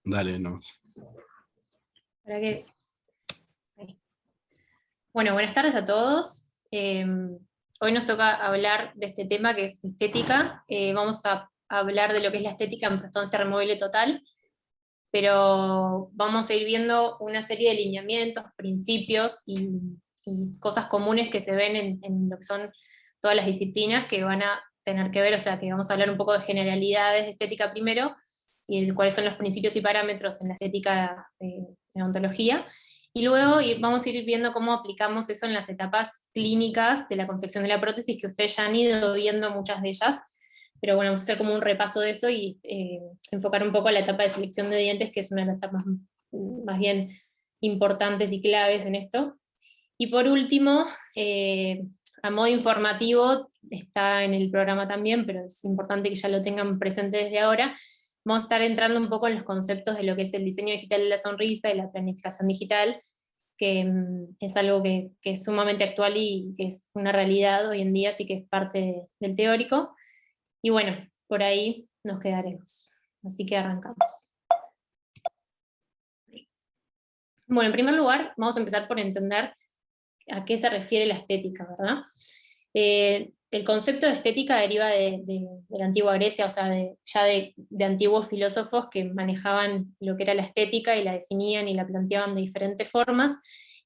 Dale, no. ¿Para qué? Ahí. Bueno, buenas tardes a todos. Hoy nos toca hablar de este tema que es estética. Vamos a hablar de lo que es la estética en prestancia removible total, pero vamos a ir viendo una serie de lineamientos, principios y cosas comunes que se ven en lo que son todas las disciplinas que van a tener que ver, o sea, que vamos a hablar un poco de generalidades de estética primero, y de cuáles son los principios y parámetros en la estética de ontología, y luego vamos a ir viendo cómo aplicamos eso en las etapas clínicas de la confección de la prótesis, que ustedes ya han ido viendo muchas de ellas, pero bueno, vamos a hacer como un repaso de eso y enfocar un poco a la etapa de selección de dientes, que es una de las etapas más bien importantes y claves en esto. Y por último, a modo informativo, está en el programa también, pero es importante que ya lo tengan presente desde ahora, vamos a estar entrando un poco en los conceptos de lo que es el diseño digital de la sonrisa y la planificación digital, que es algo que es sumamente actual y que es una realidad hoy en día, así que es parte del teórico. Y bueno, por ahí nos quedaremos. Así que arrancamos. Bueno, en primer lugar, vamos a empezar por entender a qué se refiere la estética, ¿verdad? El concepto de estética deriva de la antigua Grecia, o sea, ya de antiguos filósofos que manejaban lo que era la estética y la definían y la planteaban de diferentes formas,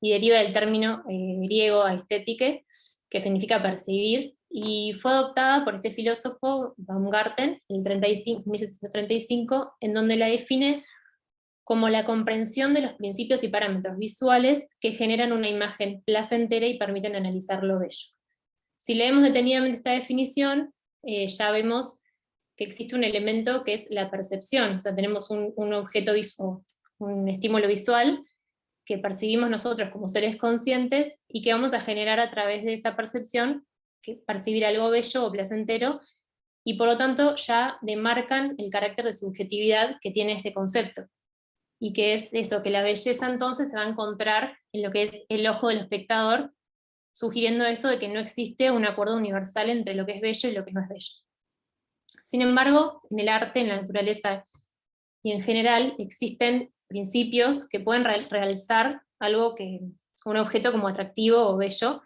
y deriva del término griego aesthetique, que significa percibir, y fue adoptada por este filósofo Baumgarten en 1735, en donde la define como la comprensión de los principios y parámetros visuales que generan una imagen placentera y permiten analizar lo bello. Si leemos detenidamente esta definición, ya vemos que existe un elemento que es la percepción, o sea, tenemos un objeto visual, un estímulo visual que percibimos nosotros como seres conscientes y que vamos a generar a través de esa percepción, que percibir algo bello o placentero, y por lo tanto ya demarcan el carácter de subjetividad que tiene este concepto. Y que es eso, que la belleza entonces se va a encontrar en lo que es el ojo del espectador, sugiriendo eso de que no existe un acuerdo universal entre lo que es bello y lo que no es bello. Sin embargo, en el arte, en la naturaleza y en general, existen principios que pueden realzar algo un objeto como atractivo o bello,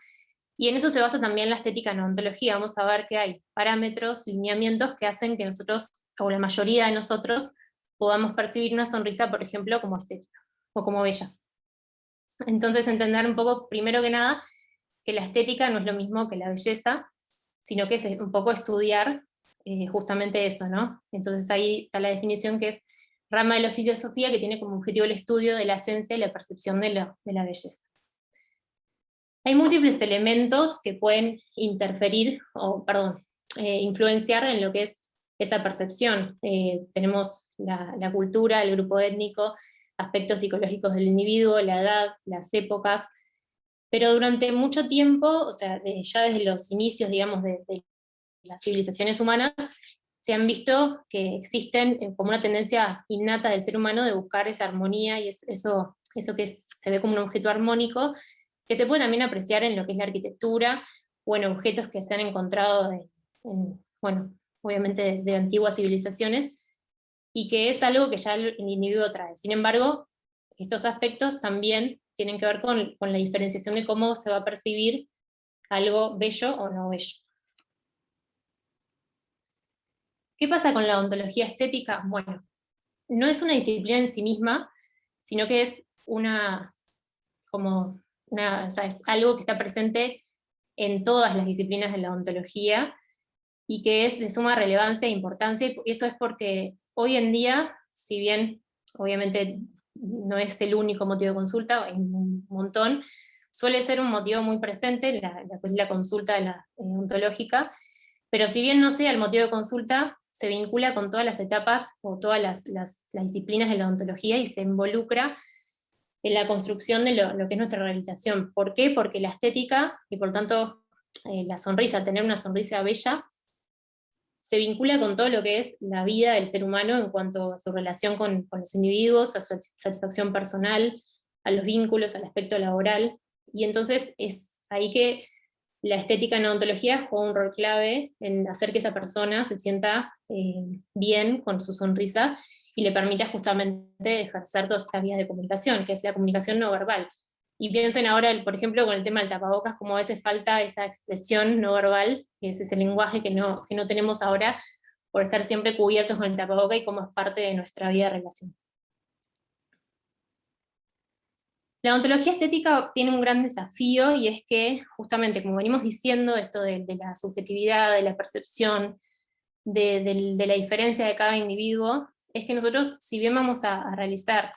y en eso se basa también la estética en la ontología. Vamos a ver que hay parámetros, lineamientos que hacen que nosotros, o la mayoría de nosotros, podamos percibir una sonrisa, por ejemplo, como estética o como bella. Entonces, entender un poco, primero que nada, que la estética no es lo mismo que la belleza, sino que es un poco estudiar justamente eso, ¿no? Entonces ahí está la definición, que es rama de la filosofía que tiene como objetivo el estudio de la esencia y la percepción de la belleza. Hay múltiples elementos que pueden interferir, influenciar en lo que es esa percepción. Tenemos la cultura, el grupo étnico, aspectos psicológicos del individuo, la edad, las épocas, pero durante mucho tiempo, o sea, ya desde los inicios, digamos, de las civilizaciones humanas, se han visto que existen como una tendencia innata del ser humano de buscar esa armonía y eso que se ve como un objeto armónico, que se puede también apreciar en lo que es la arquitectura o en objetos que se han encontrado bueno, obviamente de antiguas civilizaciones, y que es algo que ya el individuo trae. Sin embargo, estos aspectos también tienen que ver con la diferenciación de cómo se va a percibir algo bello o no bello. ¿Qué pasa con la ontología estética? Bueno, no es una disciplina en sí misma, sino que es o sea, es algo que está presente en todas las disciplinas de la ontología y que es de suma relevancia e importancia, y eso es porque hoy en día, si bien obviamente no es el único motivo de consulta, hay un montón, suele ser un motivo muy presente la consulta ontológica, pero si bien no sea el motivo de consulta, se vincula con todas las etapas o todas las disciplinas de la ontología y se involucra en la construcción de lo que es nuestra realización. ¿Por qué? Porque la estética, y por tanto la sonrisa, tener una sonrisa bella, se vincula con todo lo que es la vida del ser humano en cuanto a su relación con los individuos, a su satisfacción personal, a los vínculos, al aspecto laboral, y entonces es ahí que la estética en odontología juega un rol clave en hacer que esa persona se sienta bien con su sonrisa y le permita justamente ejercer todas estas vías de comunicación, que es la comunicación no verbal. Y piensen ahora, por ejemplo, con el tema del tapabocas, como a veces falta esa expresión no verbal, que es ese lenguaje que no tenemos ahora por estar siempre cubiertos con el tapabocas y como es parte de nuestra vida de relación. La odontología estética tiene un gran desafío, y es que, justamente, como venimos diciendo, esto de la subjetividad, de la percepción, de la diferencia de cada individuo, es que nosotros, si bien vamos a realizar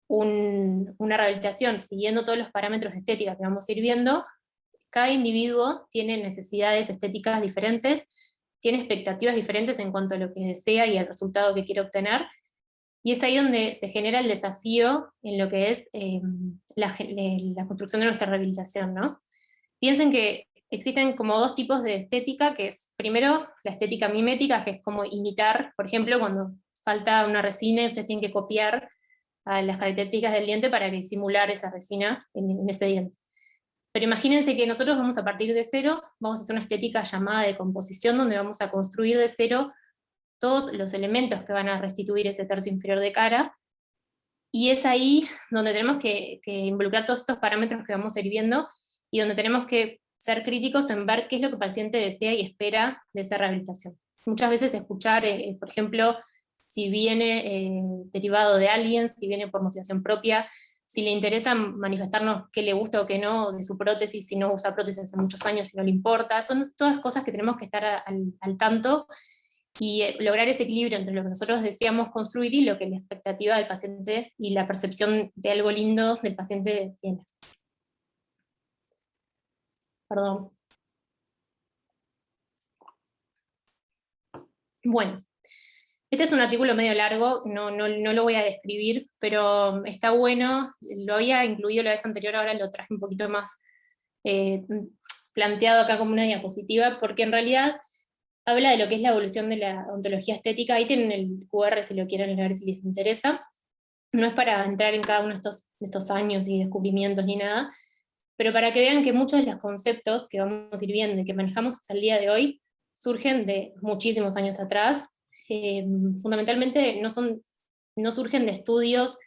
una rehabilitación siguiendo todos los parámetros de estética que vamos a ir viendo, cada individuo tiene necesidades estéticas diferentes, tiene expectativas diferentes en cuanto a lo que desea y al resultado que quiere obtener, y es ahí donde se genera el desafío en lo que es la construcción de nuestra rehabilitación, ¿no? Piensen que existen como dos tipos de estética, que es, primero, la estética mimética, que es como imitar, por ejemplo, cuando falta una resina, ustedes tienen que copiar a las características del diente para simular esa resina en ese diente. Pero imagínense que nosotros vamos a partir de cero, vamos a hacer una estética llamada de composición, donde vamos a construir de cero todos los elementos que van a restituir ese tercio inferior de cara, y es ahí donde tenemos que involucrar todos estos parámetros que vamos a ir viendo, y donde tenemos que ser críticos en ver qué es lo que el paciente desea y espera de esa rehabilitación. Muchas veces escuchar, por ejemplo, si viene derivado de alguien, si viene por motivación propia, si le interesa manifestarnos qué le gusta o qué no de su prótesis, si no usa prótesis hace muchos años, si no le importa, son todas cosas que tenemos que estar al tanto, y lograr ese equilibrio entre lo que nosotros deseamos construir y lo que la expectativa del paciente y la percepción de algo lindo del paciente tiene. Perdón. Bueno, este es un artículo medio largo, no lo voy a describir, pero está bueno, lo había incluido la vez anterior, ahora lo traje un poquito más planteado acá como una diapositiva, porque en realidad habla de lo que es la evolución de la odontología estética. Ahí tienen el QR si lo quieren ver, si les interesa. No es para entrar en cada uno de estos años y descubrimientos ni nada, pero para que vean que muchos de los conceptos que vamos a ir viendo y que manejamos hasta el día de hoy surgen de muchísimos años atrás. Fundamentalmente no surgen de estudios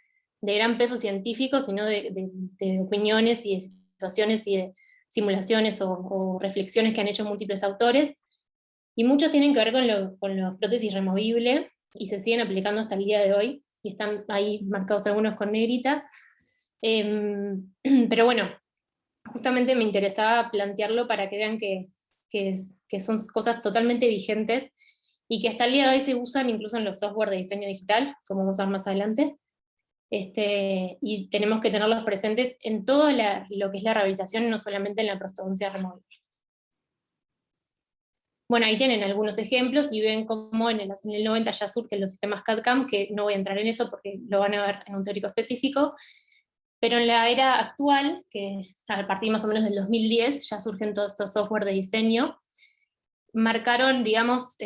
de gran peso científico, sino de opiniones y de situaciones y de simulaciones o reflexiones que han hecho múltiples autores, y muchos tienen que ver con la prótesis removible, y se siguen aplicando hasta el día de hoy, y están ahí marcados algunos con negrita. Pero bueno, justamente me interesaba plantearlo para que vean que son cosas totalmente vigentes, y que hasta el día de hoy se usan incluso en los software de diseño digital, como vamos a ver más adelante. Y tenemos que tenerlos presentes en todo lo que es la rehabilitación, no solamente en la prostodoncia removible. Bueno, ahí tienen algunos ejemplos y ven cómo en el 90 ya surgen los sistemas CAD/CAM, que no voy a entrar en eso porque lo van a ver en un teórico específico, pero en la era actual, que a partir más o menos del 2010, ya surgen todos estos software de diseño, marcaron, digamos,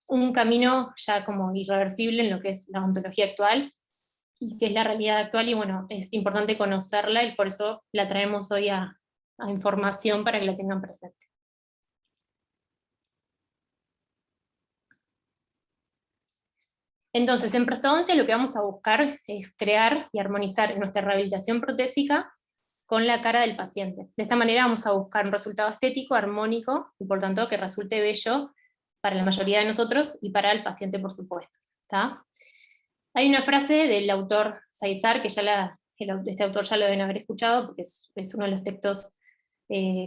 un camino ya como irreversible en lo que es la odontología actual, y que es la realidad actual, y bueno, es importante conocerla, y por eso la traemos hoy a información para que la tengan presente. Entonces, en prostodoncia lo que vamos a buscar es crear y armonizar nuestra rehabilitación protésica con la cara del paciente. De esta manera vamos a buscar un resultado estético, armónico, y por tanto que resulte bello para la mayoría de nosotros y para el paciente, por supuesto. ¿Está? Hay una frase del autor Saizar, que este autor ya lo deben haber escuchado, porque es uno de los textos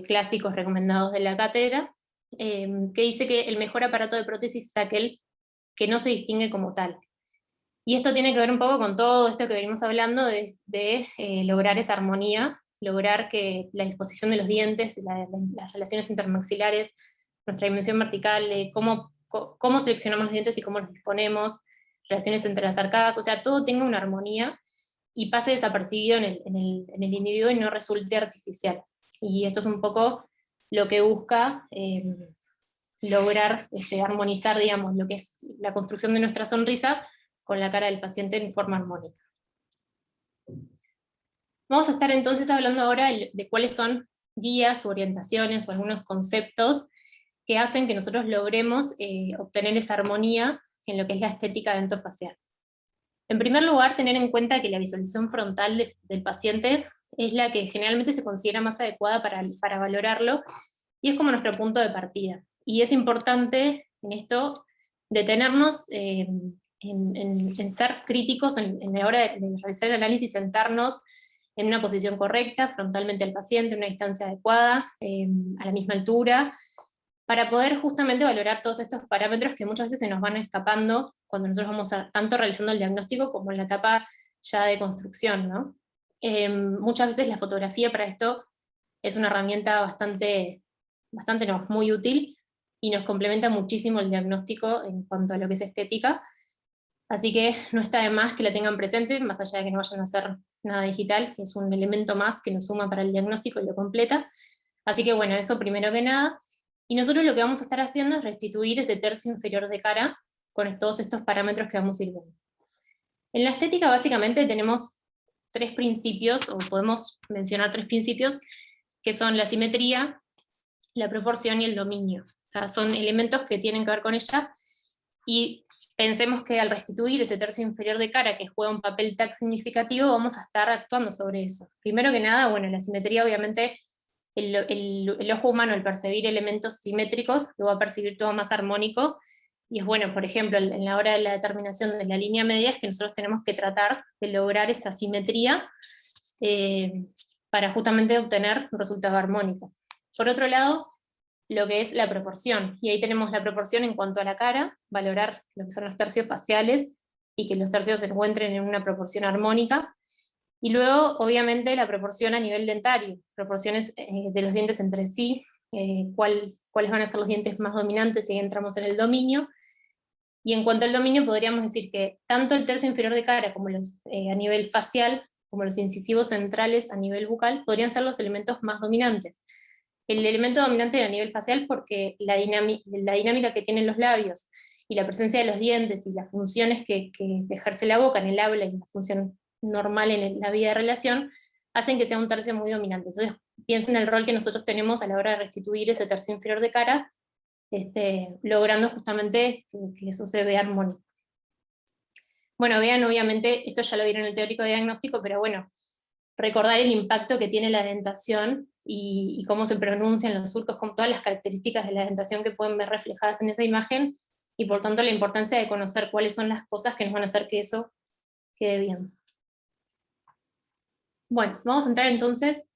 clásicos recomendados de la cátedra, que dice que el mejor aparato de prótesis es aquel que no se distingue como tal. Y esto tiene que ver un poco con todo esto que venimos hablando de lograr esa armonía, lograr que la disposición de los dientes, las relaciones intermaxilares, nuestra dimensión vertical, cómo seleccionamos los dientes y cómo los disponemos, relaciones entre las arcadas, o sea, todo tenga una armonía y pase desapercibido en el individuo y no resulte artificial. Y esto es un poco lo que busca lograr armonizar, digamos, lo que es la construcción de nuestra sonrisa con la cara del paciente en forma armónica. Vamos a estar entonces hablando ahora de cuáles son guías u orientaciones o algunos conceptos que hacen que nosotros logremos obtener esa armonía en lo que es la estética dentofacial. En primer lugar, tener en cuenta que la visualización frontal del paciente es la que generalmente se considera más adecuada para valorarlo, y es como nuestro punto de partida. Y es importante en esto detenernos en ser críticos en la hora de realizar el análisis, sentarnos en una posición correcta, frontalmente al paciente, en una distancia adecuada, a la misma altura, para poder justamente valorar todos estos parámetros que muchas veces se nos van escapando cuando nosotros vamos tanto realizando el diagnóstico como en la etapa ya de construcción, ¿no? Muchas veces la fotografía para esto es una herramienta no, muy útil, y nos complementa muchísimo el diagnóstico en cuanto a lo que es estética, así que no está de más que la tengan presente, más allá de que no vayan a hacer nada digital, es un elemento más que nos suma para el diagnóstico y lo completa. Así que bueno, eso primero que nada. Y nosotros lo que vamos a estar haciendo es restituir ese tercio inferior de cara con todos estos parámetros que vamos a ir viendo. En la estética básicamente tenemos tres principios, o podemos mencionar tres principios, que son la simetría, la proporción y el dominio. O sea, son elementos que tienen que ver con ella, y pensemos que al restituir ese tercio inferior de cara, que juega un papel tan significativo, vamos a estar actuando sobre eso. Primero que nada, bueno, la simetría obviamente, el ojo humano al percibir elementos simétricos lo va a percibir todo más armónico, y es bueno, por ejemplo, en la hora de la determinación de la línea media, es que nosotros tenemos que tratar de lograr esa simetría para justamente obtener un resultado armónico. Por otro lado, lo que es la proporción, y ahí tenemos la proporción en cuanto a la cara, valorar lo que son los tercios faciales, y que los tercios se encuentren en una proporción armónica. Y luego, obviamente, la proporción a nivel dentario, proporciones de los dientes entre sí, cuáles van a ser los dientes más dominantes si entramos en el dominio. Y en cuanto al dominio, podríamos decir que tanto el tercio inferior de cara como los a nivel facial, como los incisivos centrales a nivel bucal, podrían ser los elementos más dominantes. El elemento dominante a nivel facial porque la dinámica que tienen los labios, y la presencia de los dientes, y las funciones que ejerce la boca en el habla, y la función normal en la vida de relación, hacen que sea un tercio muy dominante. Entonces piensen en el rol que nosotros tenemos a la hora de restituir ese tercio inferior de cara, logrando justamente que eso se vea armónico. Bueno, vean, obviamente, esto ya lo vieron en el teórico de diagnóstico, pero bueno, recordar el impacto que tiene la dentación, y cómo se pronuncian los surcos, con todas las características de la dentación que pueden ver reflejadas en esa imagen, y por tanto la importancia de conocer cuáles son las cosas que nos van a hacer que eso quede bien. Bueno, vamos a entrar entonces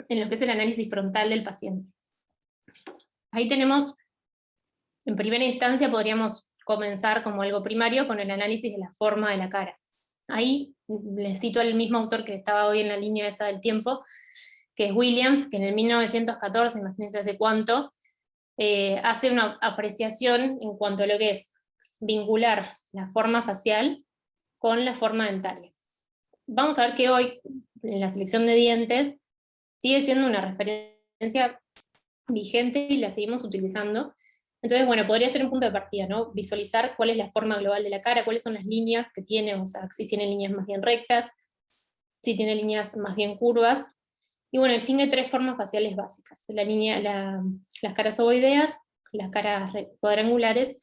en lo que es el análisis frontal del paciente. Ahí tenemos, en primera instancia podríamos comenzar como algo primario con el análisis de la forma de la cara. Ahí les cito al mismo autor que estaba hoy en la línea esa del tiempo, que es Williams, que en el 1914, imagínense hace cuánto, hace una apreciación en cuanto a lo que es vincular la forma facial con la forma dentaria. Vamos a ver que hoy, en la selección de dientes, sigue siendo una referencia vigente y la seguimos utilizando. Entonces, bueno, podría ser un punto de partida, ¿no? Visualizar cuál es la forma global de la cara, cuáles son las líneas que tiene, o sea, si tiene líneas más bien rectas, si tiene líneas más bien curvas. Y bueno, distingue tres formas faciales básicas: las caras ovoideas, las caras cuadrangulares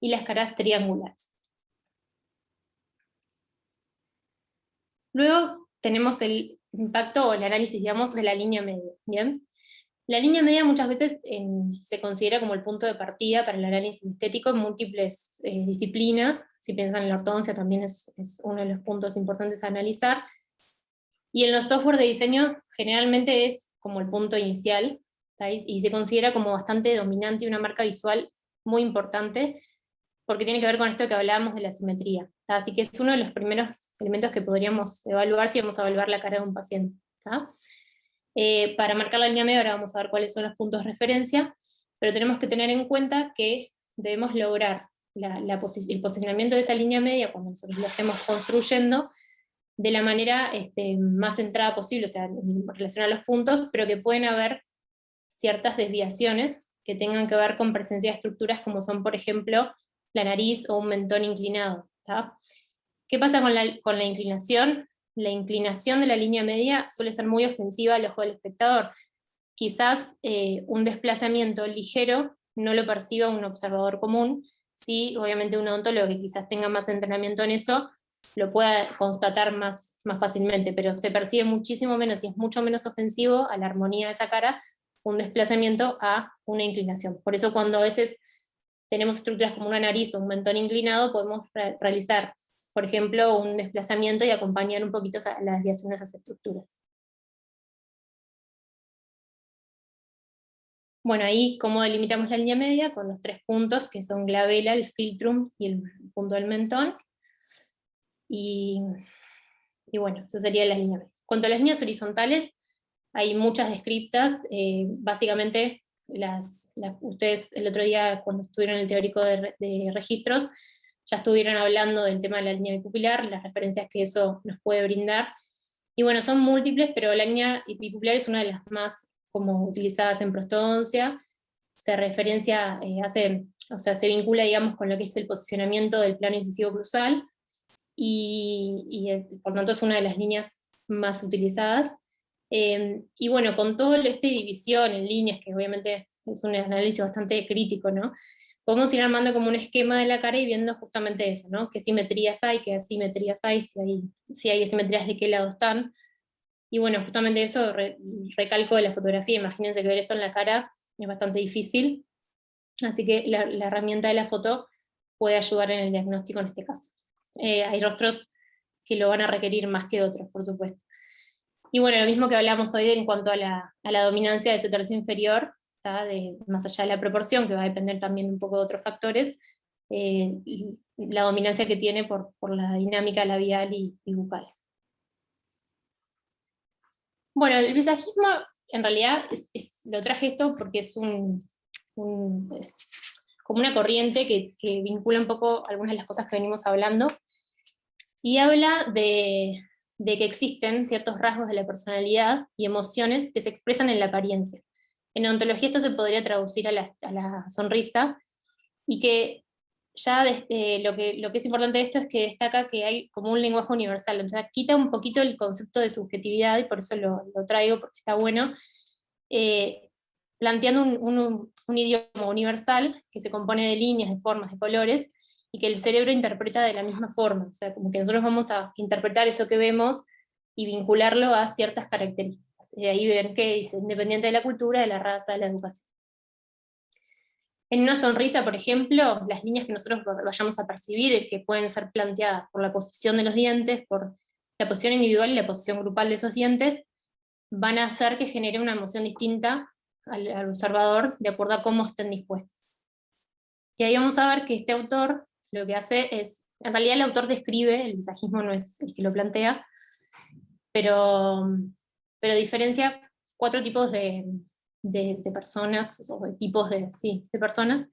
y las caras triangulares. Luego tenemos el impacto o el análisis, digamos, de la línea media, ¿bien? La línea media muchas veces se considera como el punto de partida para el análisis estético en múltiples disciplinas. Si piensan en la ortodoncia, también es uno de los puntos importantes a analizar. Y en los software de diseño generalmente es como el punto inicial, ¿sabes? Y se considera como bastante dominante y una marca visual muy importante, porque tiene que ver con esto que hablábamos de la simetría. Así que es uno de los primeros elementos que podríamos evaluar si vamos a evaluar la cara de un paciente. Para marcar la línea media ahora vamos a ver cuáles son los puntos de referencia, pero tenemos que tener en cuenta que debemos lograr el posicionamiento de esa línea media cuando nosotros lo estemos construyendo de la manera más centrada posible, o sea, en relación a los puntos, pero que pueden haber ciertas desviaciones que tengan que ver con presencia de estructuras como son, por ejemplo, la nariz o un mentón inclinado. ¿Tá? ¿Qué pasa con la inclinación? la inclinación de la línea media suele ser muy ofensiva al ojo del espectador. Quizás un desplazamiento ligero no lo perciba un observador común, sí, obviamente un odontólogo que quizás tenga más entrenamiento en eso, lo pueda constatar más fácilmente, pero se percibe muchísimo menos y es mucho menos ofensivo a la armonía de esa cara un desplazamiento a una inclinación. Por eso cuando a veces tenemos estructuras como una nariz o un mentón inclinado, podemos realizar, por ejemplo, un desplazamiento y acompañar un poquito la desviación de esas estructuras. Bueno, ahí cómo delimitamos la línea media con los 3 puntos que son glabela, el filtrum y el punto del mentón. Y bueno, esa sería la línea media. Cuanto a las líneas horizontales, hay muchas descriptas, básicamente ustedes el otro día cuando estuvieron en el teórico de registros, ya estuvieron hablando del tema de la línea bipupilar, las referencias que eso nos puede brindar. Y bueno, son múltiples, pero la línea bipupilar es una de las más como utilizadas en prostodoncia, se referencia, se vincula, digamos, con lo que es el posicionamiento del plano incisivo cruzal, y por tanto es una de las líneas más utilizadas. Y bueno, con todo esta división en líneas, que obviamente es un análisis bastante crítico, ¿no? Podemos ir armando como un esquema de la cara y viendo justamente eso, ¿no? Qué simetrías hay, qué asimetrías hay, si hay asimetrías de qué lado están. Y bueno, justamente eso recalco de la fotografía. Imagínense que ver esto en la cara es bastante difícil, así que la herramienta de la foto puede ayudar en el diagnóstico en este caso. Hay rostros que lo van a requerir más que otros, por supuesto. Y bueno, lo mismo que hablamos hoy en cuanto a la dominancia de ese tercio inferior, más allá de la proporción, que va a depender también un poco de otros factores, la dominancia que tiene por la dinámica labial y bucal. Bueno, el visajismo, en realidad, lo traje esto porque es es como una corriente que vincula un poco algunas de las cosas que venimos hablando, y habla de que existen ciertos rasgos de la personalidad y emociones que se expresan en la apariencia. En odontología esto se podría traducir a la sonrisa, y que ya lo que es importante de esto es que destaca que hay como un lenguaje universal, o sea, quita un poquito el concepto de subjetividad, y por eso lo traigo, porque está bueno, planteando un idioma universal que se compone de líneas, de formas, de colores, y que el cerebro interpreta de la misma forma, o sea, como que nosotros vamos a interpretar eso que vemos y vincularlo a ciertas características. Ahí ven que dice, independiente de la cultura, de la raza, de la educación. En una sonrisa, por ejemplo, las líneas que nosotros vayamos a percibir, que pueden ser planteadas por la posición de los dientes, por la posición individual y la posición grupal de esos dientes, van a hacer que genere una emoción distinta al observador de acuerdo a cómo estén dispuestas. Y ahí vamos a ver que este autor lo que hace es, en realidad el autor describe, el visajismo no es el que lo plantea, pero diferencia 4 tipos de personas, o de tipos de personas,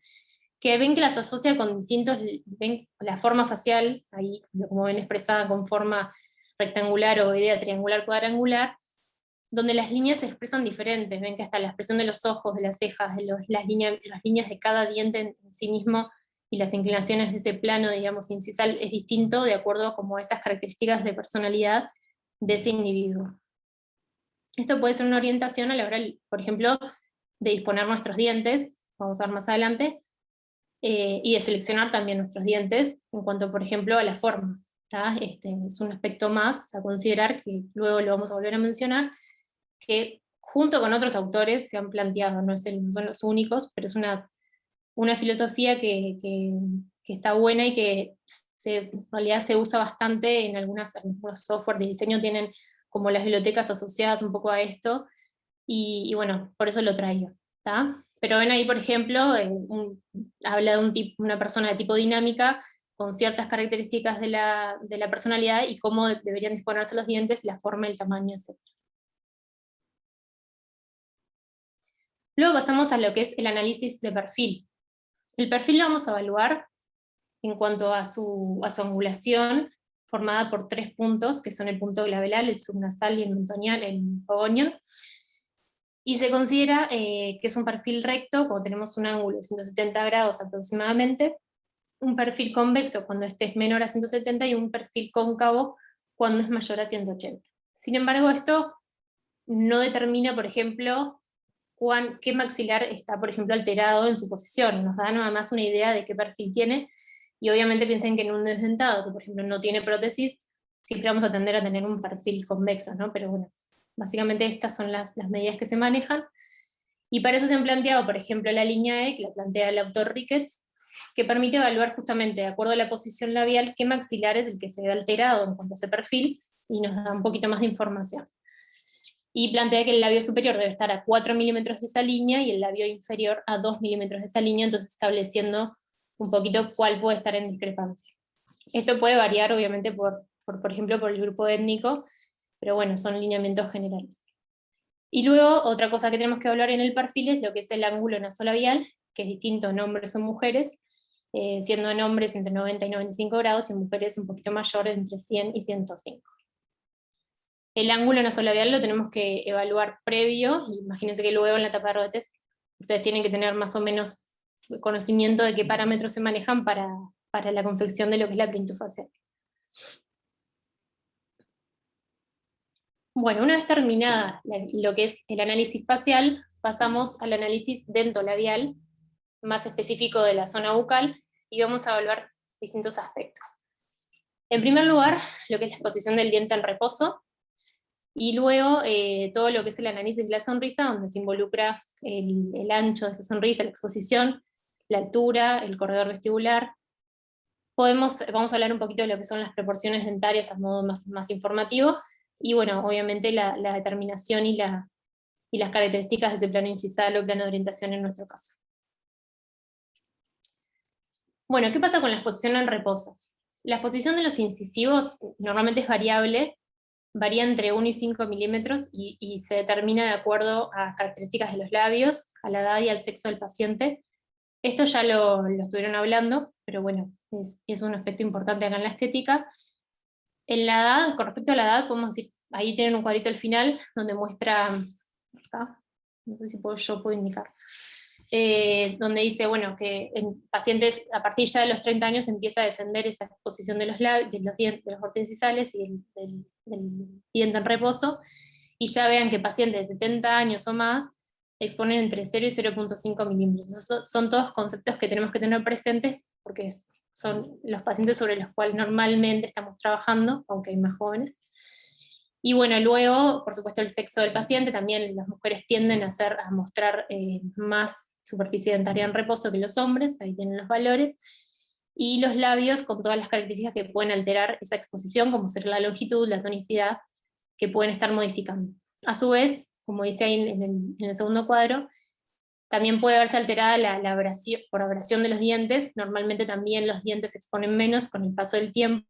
que ven que las asocia con distintos, ven la forma facial, ahí como ven expresada con forma rectangular o idea triangular cuadrangular, donde las líneas se expresan diferentes, ven que hasta la expresión de los ojos, de las cejas, de las líneas de cada diente en sí mismo, y las inclinaciones de ese plano, digamos, incisal, es distinto de acuerdo a como esas características de personalidad de ese individuo. Esto puede ser una orientación a la hora, por ejemplo, de disponer nuestros dientes, vamos a ver más adelante, y de seleccionar también nuestros dientes en cuanto, por ejemplo, a la forma. Es un aspecto más a considerar, que luego lo vamos a volver a mencionar, que junto con otros autores se han planteado, no son los únicos, pero es una filosofía que está buena, y que en realidad se usa bastante en algunos software de diseño, tienen como las bibliotecas asociadas un poco a esto, y bueno, por eso lo traigo. Pero ven ahí, por ejemplo, habla de una persona de tipo dinámica, con ciertas características de la personalidad, y cómo deberían disponerse los dientes, la forma, el tamaño, etc. Luego pasamos a lo que es el análisis de perfil. El perfil lo vamos a evaluar en cuanto a su angulación, formada por 3 puntos, que son el punto glabellar, el subnasal y el mentonial, el ogonion. Y se considera que es un perfil recto cuando tenemos un ángulo de 170 grados aproximadamente, un perfil convexo cuando este es menor a 170, y un perfil cóncavo cuando es mayor a 180. Sin embargo, esto no determina, por ejemplo, qué maxilar está, por ejemplo, alterado en su posición. Nos da nada más una idea de qué perfil tiene, y obviamente piensen que en un desdentado, que por ejemplo no tiene prótesis, siempre vamos a tender a tener un perfil convexo, ¿no? Pero bueno, básicamente estas son las medidas que se manejan, y para eso se han planteado, por ejemplo, la línea E, que la plantea el autor Ricketts, que permite evaluar justamente, de acuerdo a la posición labial, qué maxilar es el que se ve alterado en cuanto a ese perfil, y nos da un poquito más de información. Y plantea que el labio superior debe estar a 4 milímetros de esa línea, y el labio inferior a 2 milímetros de esa línea, entonces estableciendo un poquito cuál puede estar en discrepancia. Esto puede variar, obviamente, por ejemplo, por el grupo étnico, pero bueno, son lineamientos generales. Y luego, otra cosa que tenemos que hablar en el perfil es lo que es el ángulo nasolabial, que es distinto en hombres o mujeres, siendo en hombres entre 90 y 95 grados, y en mujeres un poquito mayor, entre 100 y 105. El ángulo nasolabial lo tenemos que evaluar previo, y imagínense que luego en la etapa de Rhodes ustedes tienen que tener más o menos conocimiento de qué parámetros se manejan para la confección de lo que es la plenitud facial. Bueno, una vez terminada lo que es el análisis facial, pasamos al análisis dentolabial, más específico de la zona bucal, y vamos a evaluar distintos aspectos. En primer lugar, lo que es la exposición del diente en reposo, y luego todo lo que es el análisis de la sonrisa, donde se involucra el ancho de esa sonrisa, la exposición, la altura, el corredor vestibular. Vamos a hablar un poquito de lo que son las proporciones dentarias a modo más informativo, y bueno, obviamente la determinación y las características de ese plano incisal o plano de orientación en nuestro caso. Bueno, ¿qué pasa con la exposición en reposo? La exposición de los incisivos normalmente es variable, varía entre 1 y 5 milímetros, y se determina de acuerdo a características de los labios, a la edad y al sexo del paciente. Esto ya lo estuvieron hablando, pero bueno, es un aspecto importante acá en la estética. En la edad, con respecto a la edad, podemos decir, ahí tienen un cuadrito al final, donde muestra, acá, no sé si yo puedo indicar, donde dice, bueno, que en pacientes a partir ya de los 30 años empieza a descender esa exposición de los dientes, de los bordes incisales y del diente en reposo, y ya vean que pacientes de 70 años o más exponen entre 0 y 0,5 milímetros. Esos son todos conceptos que tenemos que tener presentes, porque son los pacientes sobre los cuales normalmente estamos trabajando, aunque hay más jóvenes. Y bueno, luego, por supuesto, el sexo del paciente, también las mujeres tienden a mostrar más superficie dentaria en reposo que los hombres, ahí tienen los valores, y los labios con todas las características que pueden alterar esa exposición, como ser la longitud, la tonicidad, que pueden estar modificando. A su vez, como dice ahí en el segundo cuadro, también puede verse alterada la abrasión, por abrasión de los dientes. Normalmente también los dientes se exponen menos con el paso del tiempo,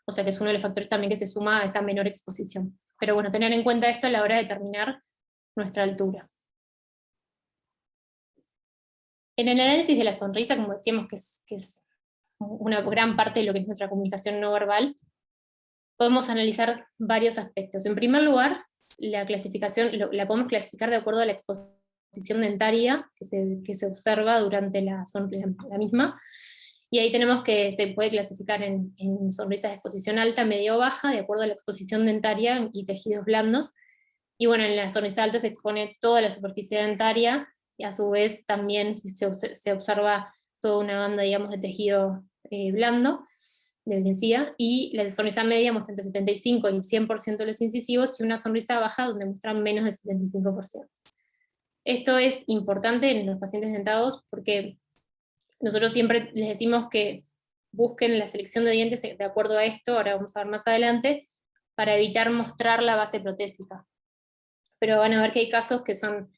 o sea que es uno de los factores también que se suma a esta menor exposición. Pero bueno, tener en cuenta esto a la hora de determinar nuestra altura. En el análisis de la sonrisa, como decíamos que es una gran parte de lo que es nuestra comunicación no verbal, podemos analizar varios aspectos. En primer lugar, la clasificación la podemos clasificar de acuerdo a la exposición dentaria que se observa durante la misma, y ahí tenemos que se puede clasificar en sonrisas de exposición alta, media o baja, de acuerdo a la exposición dentaria y tejidos blandos. Y bueno, en la sonrisa alta se expone toda la superficie dentaria, y a su vez también se observa toda una banda, digamos, de tejido blando, de evidencia, y la sonrisa media muestra entre 75 y 100% de los incisivos, y una sonrisa baja donde muestran menos del 75%. Esto es importante en los pacientes dentados porque nosotros siempre les decimos que busquen la selección de dientes de acuerdo a esto, ahora vamos a ver más adelante, para evitar mostrar la base protésica. Pero van a ver que hay casos que son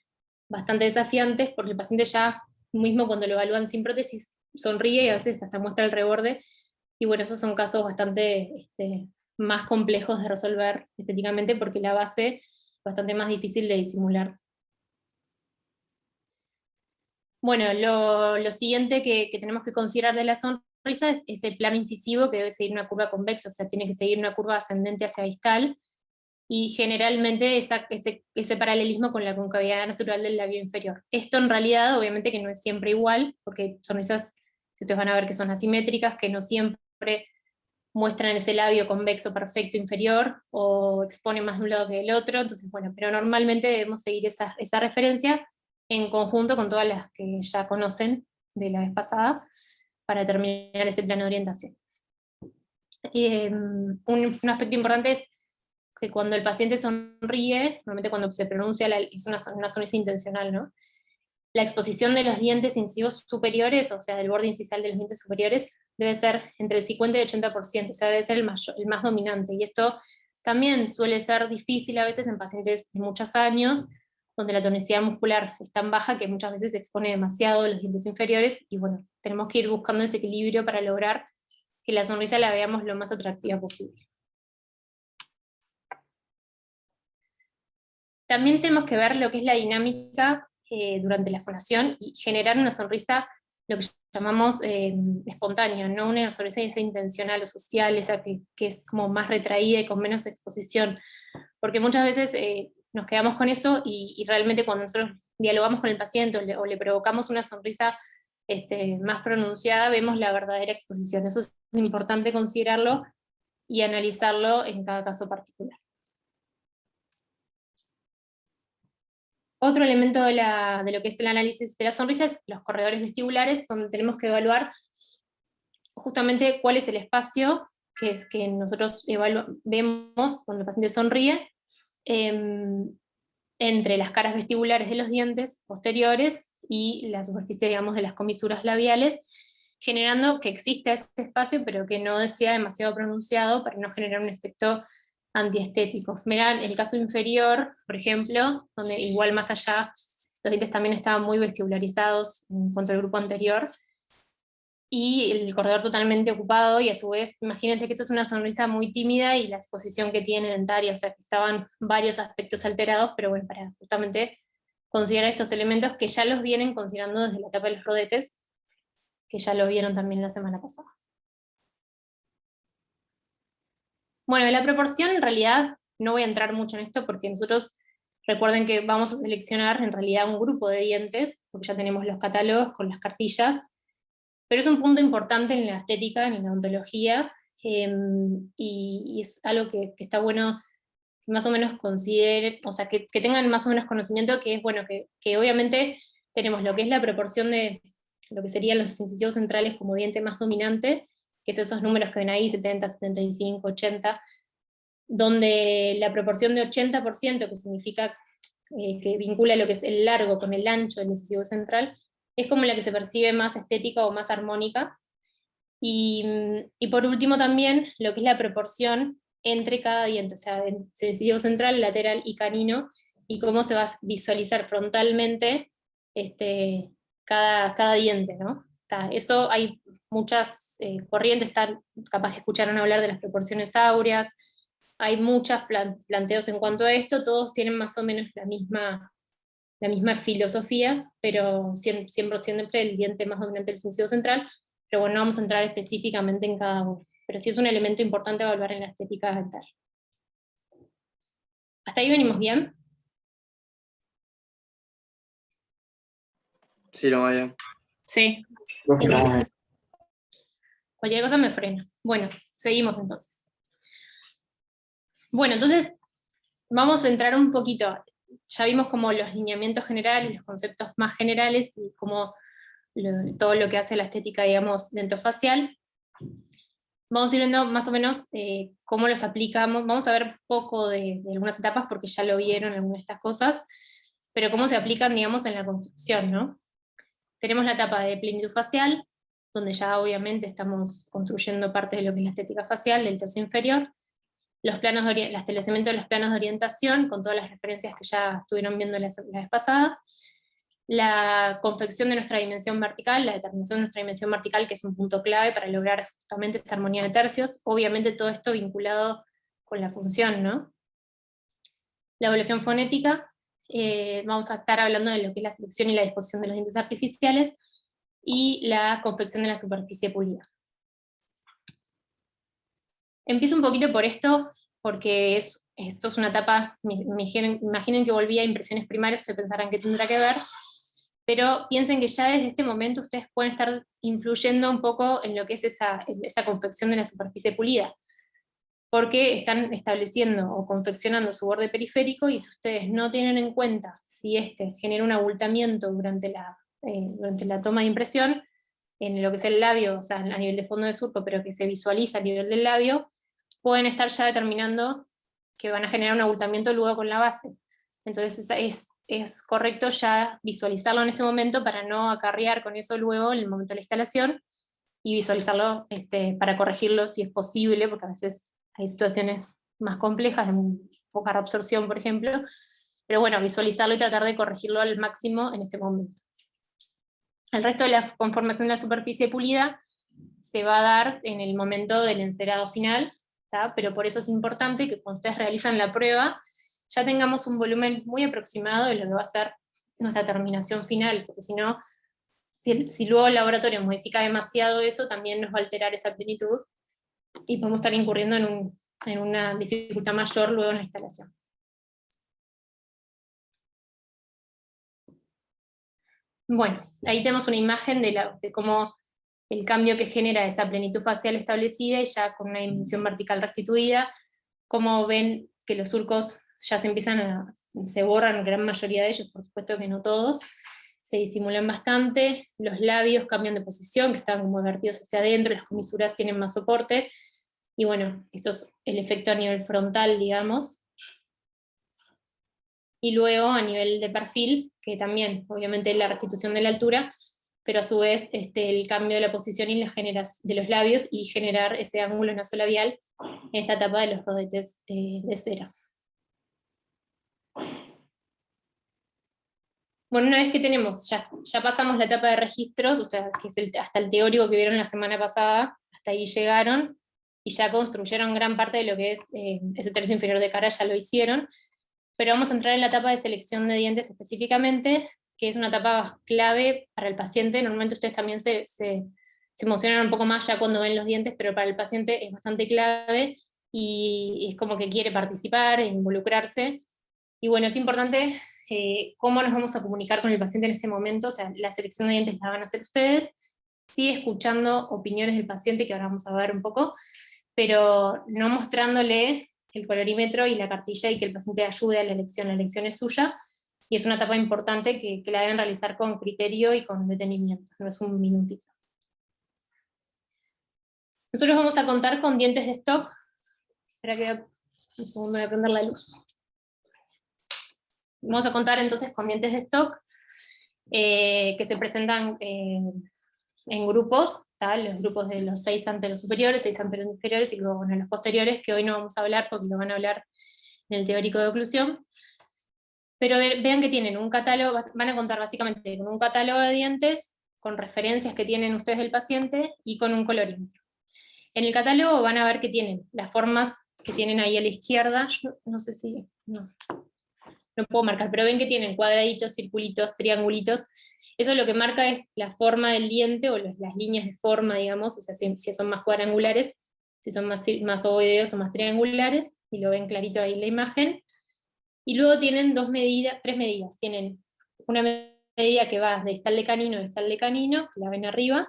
bastante desafiantes, porque el paciente ya, mismo cuando lo evalúan sin prótesis, sonríe y a veces hasta muestra el reborde, y bueno, esos son casos bastante más complejos de resolver estéticamente, porque la base es bastante más difícil de disimular. Bueno, lo siguiente que tenemos que considerar de la sonrisa es el plano incisivo, que debe seguir una curva convexa, o sea, tiene que seguir una curva ascendente hacia distal, y generalmente ese paralelismo con la concavidad natural del labio inferior. Esto en realidad, obviamente que no es siempre igual, porque hay sonrisas que ustedes van a ver que son asimétricas, que no siempre muestran ese labio convexo perfecto inferior, o exponen más de un lado que del otro, entonces bueno, pero normalmente debemos seguir esa referencia en conjunto con todas las que ya conocen de la vez pasada, para terminar ese plano de orientación. Un aspecto importante es que cuando el paciente sonríe, normalmente cuando se pronuncia, es una sonrisa intencional, ¿no? La exposición de los dientes incisivos superiores, o sea, del borde incisal de los dientes superiores, debe ser entre el 50 y el 80%, o sea, debe ser el más dominante. Y esto también suele ser difícil a veces en pacientes de muchos años, donde la tonicidad muscular es tan baja que muchas veces se expone demasiado los dientes inferiores, y bueno, tenemos que ir buscando ese equilibrio para lograr que la sonrisa la veamos lo más atractiva posible. También tenemos que ver lo que es la dinámica durante la fonación y generar una sonrisa, lo que llamamos espontánea, no una sonrisa intencional o social, esa que es como más retraída y con menos exposición, porque muchas veces nos quedamos con eso y realmente cuando nosotros dialogamos con el paciente o le provocamos una sonrisa más pronunciada, vemos la verdadera exposición. Eso es importante considerarlo y analizarlo en cada caso particular. Otro elemento de lo que es el análisis de la sonrisa es los corredores vestibulares, donde tenemos que evaluar justamente cuál es el espacio que nosotros vemos cuando el paciente sonríe, entre las caras vestibulares de los dientes posteriores y la superficie, digamos, de las comisuras labiales, generando que exista ese espacio, pero que no sea demasiado pronunciado para no generar un efecto antiestético. Mirá, el caso inferior, por ejemplo, donde igual más allá los dientes también estaban muy vestibularizados en cuanto al grupo anterior, y el corredor totalmente ocupado, y a su vez, imagínense que esto es una sonrisa muy tímida y la exposición que tiene dentaria, o sea que estaban varios aspectos alterados, pero bueno, para justamente considerar estos elementos que ya los vienen considerando desde la etapa de los rodetes, que ya lo vieron también la semana pasada. Bueno, la proporción en realidad no voy a entrar mucho en esto porque nosotros, recuerden que vamos a seleccionar en realidad un grupo de dientes, porque ya tenemos los catálogos con las cartillas, pero es un punto importante en la estética, en la odontología, y es algo que está bueno que más o menos consideren, o sea, que tengan más o menos conocimiento, que es bueno, que obviamente tenemos lo que es la proporción de lo que serían los incisivos centrales como diente más dominante, que es esos números que ven ahí, 70, 75, 80, donde la proporción de 80%, que significa que vincula lo que es el largo con el ancho del incisivo central, es como la que se percibe más estética o más armónica. Y por último también lo que es la proporción entre cada diente, o sea, el incisivo central, lateral y canino, y cómo se va a visualizar frontalmente cada diente, ¿no? Eso hay muchas corrientes, capaz que escucharon hablar de las proporciones áureas, hay muchos planteos en cuanto a esto, todos tienen más o menos la misma filosofía, pero siempre el diente más dominante del incisivo central, pero bueno, no vamos a entrar específicamente en cada uno, pero sí es un elemento importante a evaluar en la estética dental. ¿Hasta ahí venimos bien? Sí, lo vaya. Sí. Cualquier cosa me frena. Bueno, seguimos entonces. Bueno, entonces vamos a entrar un poquito, ya vimos como los lineamientos generales, los conceptos más generales, y como todo lo que hace la estética, digamos, dentofacial. Vamos a ir viendo más o menos cómo los aplicamos, vamos a ver un poco de algunas etapas, porque ya lo vieron algunas de estas cosas, pero cómo se aplican, digamos, en la construcción, ¿no? Tenemos la etapa de plenitud facial, donde ya obviamente estamos construyendo parte de lo que es la estética facial, del tercio inferior, el establecimiento de los planos de orientación, con todas las referencias que ya estuvieron viendo la vez pasada, la confección de nuestra dimensión vertical, la determinación de nuestra dimensión vertical, que es un punto clave para lograr justamente esa armonía de tercios, obviamente todo esto vinculado con la función, ¿no? La evaluación fonética, vamos a estar hablando de lo que es la selección y la disposición de los dientes artificiales, y la confección de la superficie pulida. Empiezo un poquito por esto, porque esto es una etapa, imaginen que volví a impresiones primarias, ustedes pensarán que tendrá que ver, pero piensen que ya desde este momento ustedes pueden estar influyendo un poco en lo que es esa confección de la superficie pulida, porque están estableciendo o confeccionando su borde periférico, y si ustedes no tienen en cuenta si este genera un abultamiento durante la toma de impresión, en lo que es el labio, o sea, a nivel de fondo de surco, pero que se visualiza a nivel del labio, pueden estar ya determinando que van a generar un abultamiento luego con la base. Entonces es correcto ya visualizarlo en este momento para no acarrear con eso luego en el momento de la instalación, y visualizarlo para corregirlo si es posible, porque a veces hay situaciones más complejas, de poca reabsorción, por ejemplo, pero bueno, visualizarlo y tratar de corregirlo al máximo en este momento. El resto de la conformación de la superficie pulida se va a dar en el momento del encerado final, ¿tá? Pero por eso es importante que cuando ustedes realizan la prueba ya tengamos un volumen muy aproximado de lo que va a ser nuestra terminación final, porque si no, si luego el laboratorio modifica demasiado eso, también nos va a alterar esa plenitud, y podemos estar incurriendo en una dificultad mayor luego en la instalación. Bueno, ahí tenemos una imagen de cómo el cambio que genera esa plenitud facial establecida y ya con una dimensión vertical restituida, como ven que los surcos ya se borran, gran mayoría de ellos, por supuesto que no todos, se disimulan bastante, los labios cambian de posición, que están como vertidos hacia adentro, las comisuras tienen más soporte, y bueno, esto es el efecto a nivel frontal, digamos. Y luego a nivel de perfil, que también, obviamente, la restitución de la altura, pero a su vez el cambio de la posición y de los labios, y generar ese ángulo nasolabial en esta etapa de los rodetes de cera. Bueno, una vez que tenemos, ya pasamos la etapa de registros, o sea, que es hasta el teórico que vieron la semana pasada, hasta ahí llegaron, y ya construyeron gran parte de lo que es ese tercio inferior de cara, ya lo hicieron, pero vamos a entrar en la etapa de selección de dientes específicamente, que es una etapa clave para el paciente. Normalmente ustedes también se emocionan un poco más ya cuando ven los dientes, pero para el paciente es bastante clave, y es como que quiere participar e involucrarse. Y bueno, es importante cómo nos vamos a comunicar con el paciente en este momento, o sea, la selección de dientes la van a hacer ustedes, sí escuchando opiniones del paciente, que ahora vamos a ver un poco, pero no mostrándole el colorímetro y la cartilla y que el paciente ayude a la elección es suya, y es una etapa importante que la deben realizar con criterio y con detenimiento, no es un minutito. Nosotros vamos a contar con dientes de stock. Espera que un segundo, voy a prender la luz. Vamos a contar entonces con dientes de stock que se presentan en grupos, ¿tal? Los grupos de los 6 anteros superiores, 6 anteros inferiores, y luego bueno, los posteriores, que hoy no vamos a hablar porque lo van a hablar en el teórico de oclusión. Pero vean que tienen un catálogo, van a contar básicamente con un catálogo de dientes, con referencias que tienen ustedes del paciente y con un colorímetro. En el catálogo van a ver que tienen las formas que tienen ahí a la izquierda. Yo no sé si, no puedo marcar, pero ven que tienen cuadraditos, circulitos, triangulitos. Eso lo que marca es la forma del diente, o las líneas de forma, digamos, o sea, si son más cuadrangulares, si son más ovoideos o más triangulares, y lo ven clarito ahí en la imagen. Y luego tienen tres medidas. Tienen una medida que va de distal de canino a distal de canino, que la ven arriba,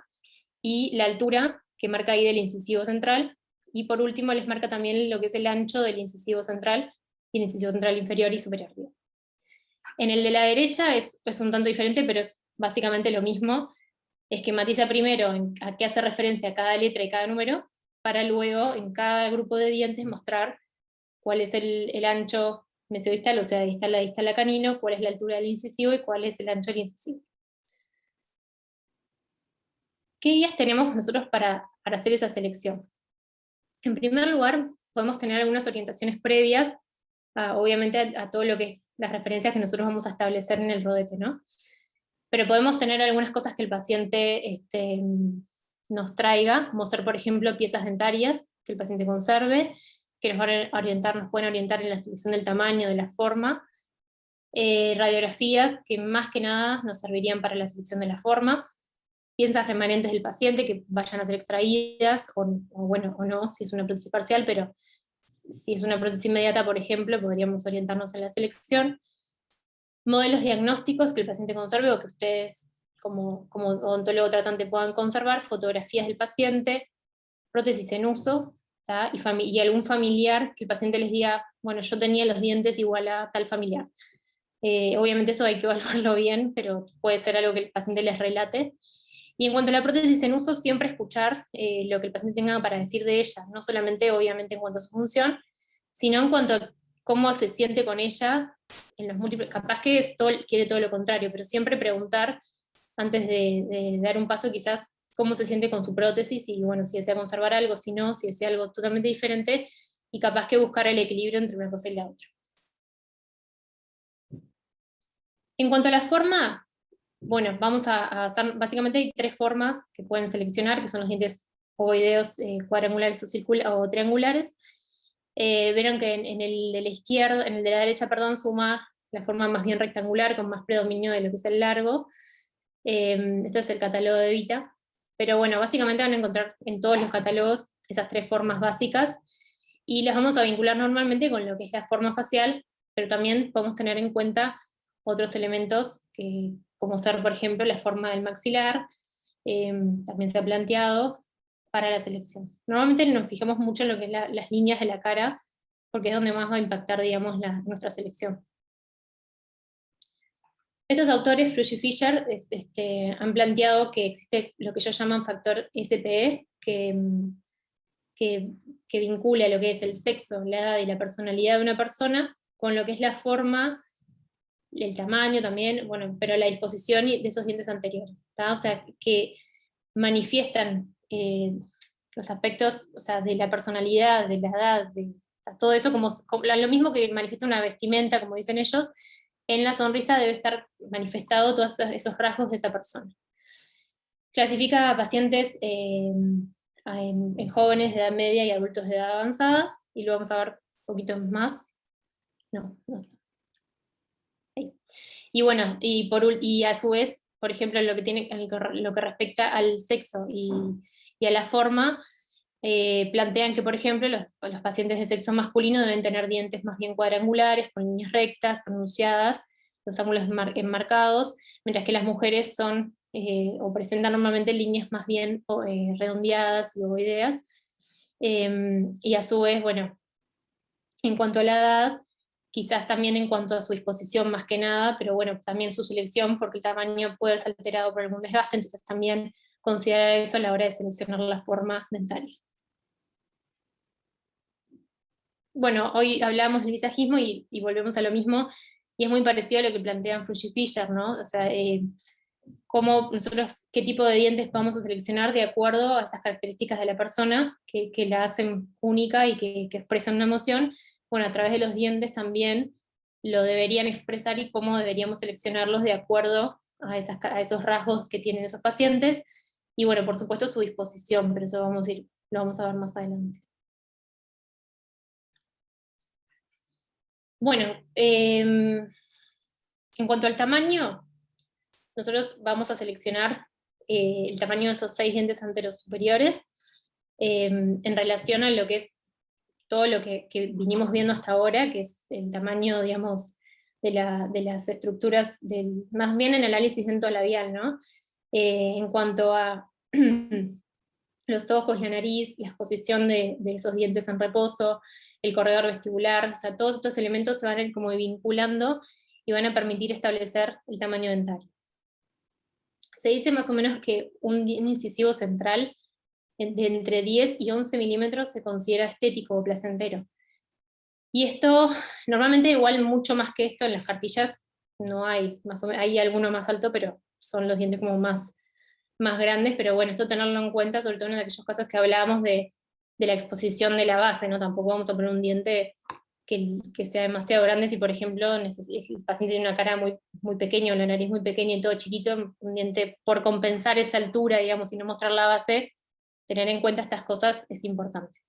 y la altura que marca ahí del incisivo central, y por último les marca también lo que es el ancho del incisivo central, y el incisivo central inferior y superior. En el de la derecha es un tanto diferente, pero es básicamente lo mismo. Esquematiza primero a qué hace referencia cada letra y cada número, para luego en cada grupo de dientes mostrar cuál es el ancho mesiodistal, o sea, de distal a distal a canino, cuál es la altura del incisivo y cuál es el ancho del incisivo. ¿Qué guías tenemos nosotros para hacer esa selección? En primer lugar, podemos tener algunas orientaciones previas, obviamente a todo lo que es las referencias que nosotros vamos a establecer en el rodete, ¿no? Pero podemos tener algunas cosas que el paciente nos traiga, como ser, por ejemplo, piezas dentarias que el paciente conserve, que nos pueden orientar en la selección del tamaño, de la forma, radiografías que más que nada nos servirían para la selección de la forma, piezas remanentes del paciente que vayan a ser extraídas, o no, si es una prótesis parcial, pero si es una prótesis inmediata, por ejemplo, podríamos orientarnos en la selección. modelos diagnósticos que el paciente conserve o que ustedes como odontólogo tratante puedan conservar, fotografías del paciente, prótesis en uso, ¿tá? Y algún familiar que el paciente les diga, bueno, yo tenía los dientes igual a tal familiar. Obviamente eso hay que evaluarlo bien, pero puede ser algo que el paciente les relate. Y en cuanto a la prótesis en uso, siempre escuchar lo que el paciente tenga para decir de ella, no solamente obviamente en cuanto a su función, sino en cuanto a cómo se siente con ella en los múltiples, capaz que quiere todo lo contrario, pero siempre preguntar antes de dar un paso quizás cómo se siente con su prótesis y bueno, si desea conservar algo, si no, si desea algo totalmente diferente, y capaz que buscar el equilibrio entre una cosa y la otra. En cuanto a la forma, bueno, vamos a hacer, básicamente hay 3 formas que pueden seleccionar, que son los dientes ovoideos, cuadrangulares o triangulares. Vieron que en el de la izquierda, en el de la derecha, perdón, suma la forma más bien rectangular, con más predominio de lo que es el largo. Este es el catálogo de Vita. Pero bueno, básicamente van a encontrar en todos los catálogos esas 3 formas básicas, y las vamos a vincular normalmente con lo que es la forma facial, pero también podemos tener en cuenta otros elementos, como ser, por ejemplo, la forma del maxilar, también se ha planteado para la selección. Normalmente nos fijamos mucho en lo que es las líneas de la cara, porque es donde más va a impactar, digamos, nuestra selección. Estos autores, Frusch y Fischer, han planteado que existe lo que ellos llaman factor SPE, que vincula lo que es el sexo, la edad y la personalidad de una persona con lo que es la forma, el tamaño también, bueno, pero la disposición de esos dientes anteriores, ¿tá? O sea, que manifiestan los aspectos, o sea, de la personalidad, de la edad, todo eso como lo mismo que manifiesta una vestimenta, como dicen ellos, en la sonrisa debe estar manifestado todos esos rasgos de esa persona. Clasifica a pacientes en jóvenes de edad media y adultos de edad avanzada, y lo vamos a ver un poquito más. No está. Ahí. Y bueno, y a su vez, por ejemplo, lo que respecta al sexo y a la forma, plantean que, por ejemplo, los pacientes de sexo masculino deben tener dientes más bien cuadrangulares, con líneas rectas, pronunciadas, los ángulos enmarcados, mientras que las mujeres son o presentan normalmente líneas más bien redondeadas y ovoideas. Y a su vez, bueno, en cuanto a la edad, quizás también en cuanto a su disposición más que nada, pero bueno, también su selección, porque el tamaño puede ser alterado por algún desgaste, entonces también considerar eso a la hora de seleccionar la forma dentaria. Bueno, hoy hablamos del visajismo y volvemos a lo mismo, y es muy parecido a lo que plantean Frusch y Fischer, ¿no? O sea, cómo nosotros, qué tipo de dientes vamos a seleccionar de acuerdo a esas características de la persona que la hacen única y que expresan una emoción. Bueno, a través de los dientes también lo deberían expresar, y cómo deberíamos seleccionarlos de acuerdo a esos rasgos que tienen esos pacientes, y bueno, por supuesto su disposición, pero eso lo vamos a ver más adelante. Bueno, en cuanto al tamaño, nosotros vamos a seleccionar el tamaño de esos 6 dientes anteros superiores en relación a lo que es todo lo que vinimos viendo hasta ahora, que es el tamaño, digamos, de las estructuras, más bien en el análisis dentolabial, ¿no? En cuanto a los ojos, la nariz, la exposición de esos dientes en reposo, el corredor vestibular, o sea, todos estos elementos se van a ir como vinculando y van a permitir establecer el tamaño dentario. Se dice más o menos que un incisivo central de entre 10 y 11 milímetros se considera estético o placentero. Y esto, normalmente igual mucho más que esto en las cartillas no hay, más o menos, hay alguno más alto, pero son los dientes como más grandes, pero bueno, esto tenerlo en cuenta, sobre todo en aquellos casos que hablábamos de la exposición de la base, ¿no? Tampoco vamos a poner un diente que sea demasiado grande si, por ejemplo, el paciente tiene una cara muy, muy pequeña, una nariz muy pequeña y todo chiquito, un diente, por compensar esa altura, digamos, y no mostrar la base, tener en cuenta estas cosas es importante.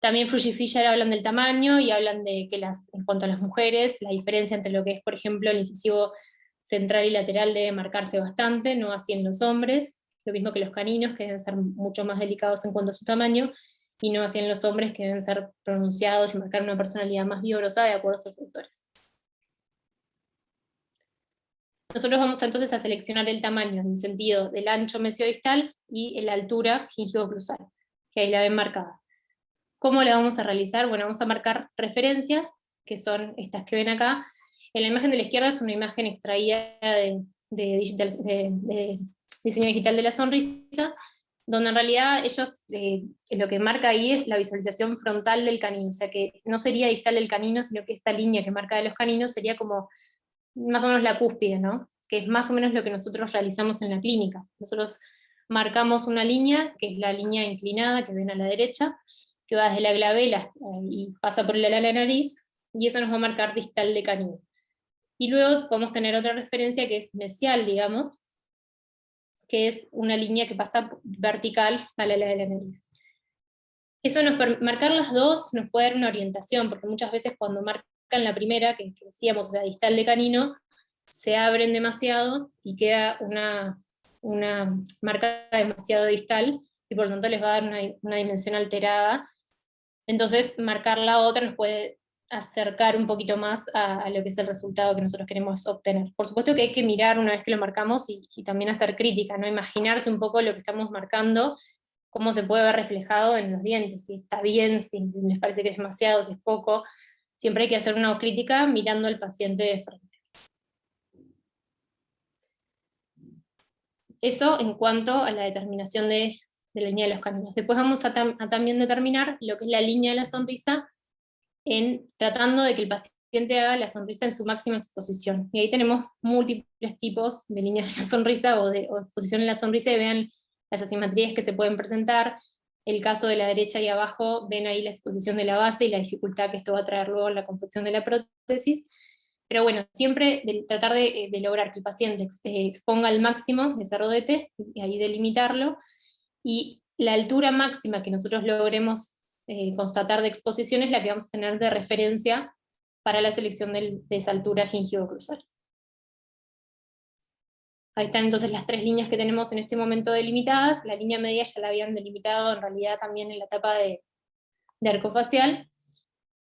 También Frusch y Fischer hablan del tamaño y hablan de que en cuanto a las mujeres, la diferencia entre lo que es, por ejemplo, el incisivo central y lateral debe marcarse bastante, no así en los hombres, lo mismo que los caninos, que deben ser mucho más delicados en cuanto a su tamaño, y no así en los hombres, que deben ser pronunciados y marcar una personalidad más vigorosa de acuerdo a estos autores. nosotros vamos entonces a seleccionar el tamaño en el sentido del ancho mesiodistal y la altura gingivo-oclusal, que ahí la ven marcada. ¿Cómo la vamos a realizar? Bueno, vamos a marcar referencias, que son estas que ven acá. En la imagen de la izquierda es una imagen extraída de diseño digital de la sonrisa, donde en realidad ellos, lo que marca ahí es la visualización frontal del canino, o sea que no sería distal del canino, sino que esta línea que marca de los caninos sería como más o menos la cúspide, ¿no? Que es más o menos lo que nosotros realizamos en la clínica. Nosotros marcamos una línea, que es la línea inclinada que ven a la derecha, que va desde la glabela y pasa por el ala de la nariz, y eso nos va a marcar distal de canino. Y luego podemos tener otra referencia que es mesial, digamos, que es una línea que pasa vertical al ala de la nariz. Eso marcar las dos nos puede dar una orientación, porque muchas veces cuando marcan la primera, que decíamos, o sea, distal de canino, se abren demasiado y queda una marca demasiado distal, y por lo tanto les va a dar una dimensión alterada. Entonces, marcar la otra nos puede acercar un poquito más a lo que es el resultado que nosotros queremos obtener. Por supuesto que hay que mirar una vez que lo marcamos y también hacer crítica, ¿no? Imaginarse un poco lo que estamos marcando, cómo se puede ver reflejado en los dientes, si está bien, si les parece que es demasiado, si es poco. Siempre hay que hacer una crítica mirando al paciente de frente. Eso en cuanto a la determinación de la línea de los caninos. Después vamos a también determinar lo que es la línea de la sonrisa, tratando de que el paciente haga la sonrisa en su máxima exposición. Y ahí tenemos múltiples tipos de líneas de la sonrisa o exposición en la sonrisa, y vean las asimetrías que se pueden presentar. El caso de la derecha y abajo, ven ahí la exposición de la base y la dificultad que esto va a traer luego en la confección de la prótesis. Pero bueno, siempre tratar de lograr que el paciente exponga al máximo ese rodete, y ahí delimitarlo, y la altura máxima que nosotros logremos constatar de exposición es la que vamos a tener de referencia para la selección de esa altura gingivo-oclusal. Ahí están entonces las tres líneas que tenemos en este momento delimitadas. La línea media ya la habían delimitado en realidad también en la etapa de arco facial,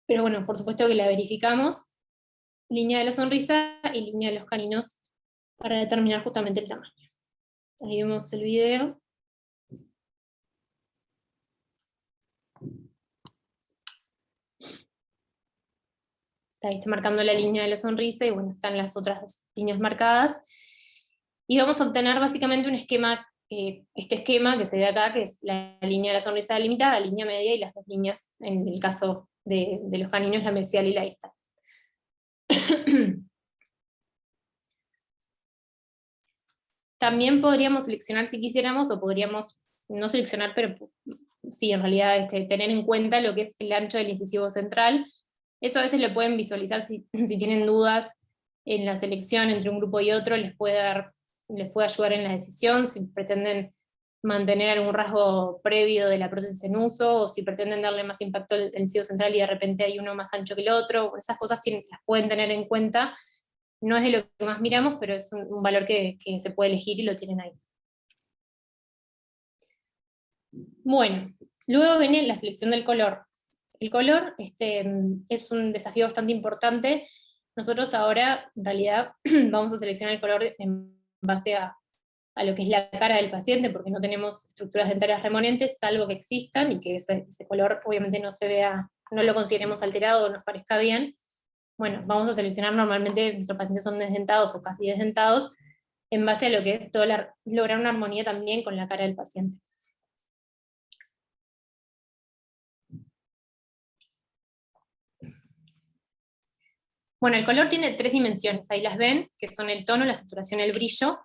pero bueno, por supuesto que la verificamos. Línea de la sonrisa y línea de los caninos para determinar justamente el tamaño. Ahí vemos el video. Ahí está marcando la línea de la sonrisa, y bueno, están las otras dos líneas marcadas. Y vamos a obtener básicamente un esquema, este esquema que se ve acá, que es la línea de la sonrisa delimitada, la línea media, y las dos líneas, en el caso de los caninos, la mesial y la distal. También podríamos seleccionar si quisiéramos, o podríamos no seleccionar, pero sí, en realidad tener en cuenta lo que es el ancho del incisivo central. Eso a veces lo pueden visualizar si tienen dudas en la selección entre un grupo y otro, les puede ayudar en la decisión, si pretenden mantener algún rasgo previo de la prótesis en uso, o si pretenden darle más impacto al incisivo central y de repente hay uno más ancho que el otro. Esas cosas las pueden tener en cuenta. No es de lo que más miramos, pero es un valor que se puede elegir y lo tienen ahí. Bueno, luego viene la selección del color. El color es un desafío bastante importante. Nosotros ahora, en realidad, vamos a seleccionar el color en base a lo que es la cara del paciente, porque no tenemos estructuras dentarias remanentes, salvo que existan, y que ese color obviamente no se vea, no lo consideremos alterado o nos parezca bien. Bueno, vamos a seleccionar, normalmente nuestros pacientes son desdentados o casi desdentados, en base a lo que es lograr una armonía también con la cara del paciente. Bueno, el color tiene tres dimensiones, ahí las ven, que son el tono, la saturación y el brillo.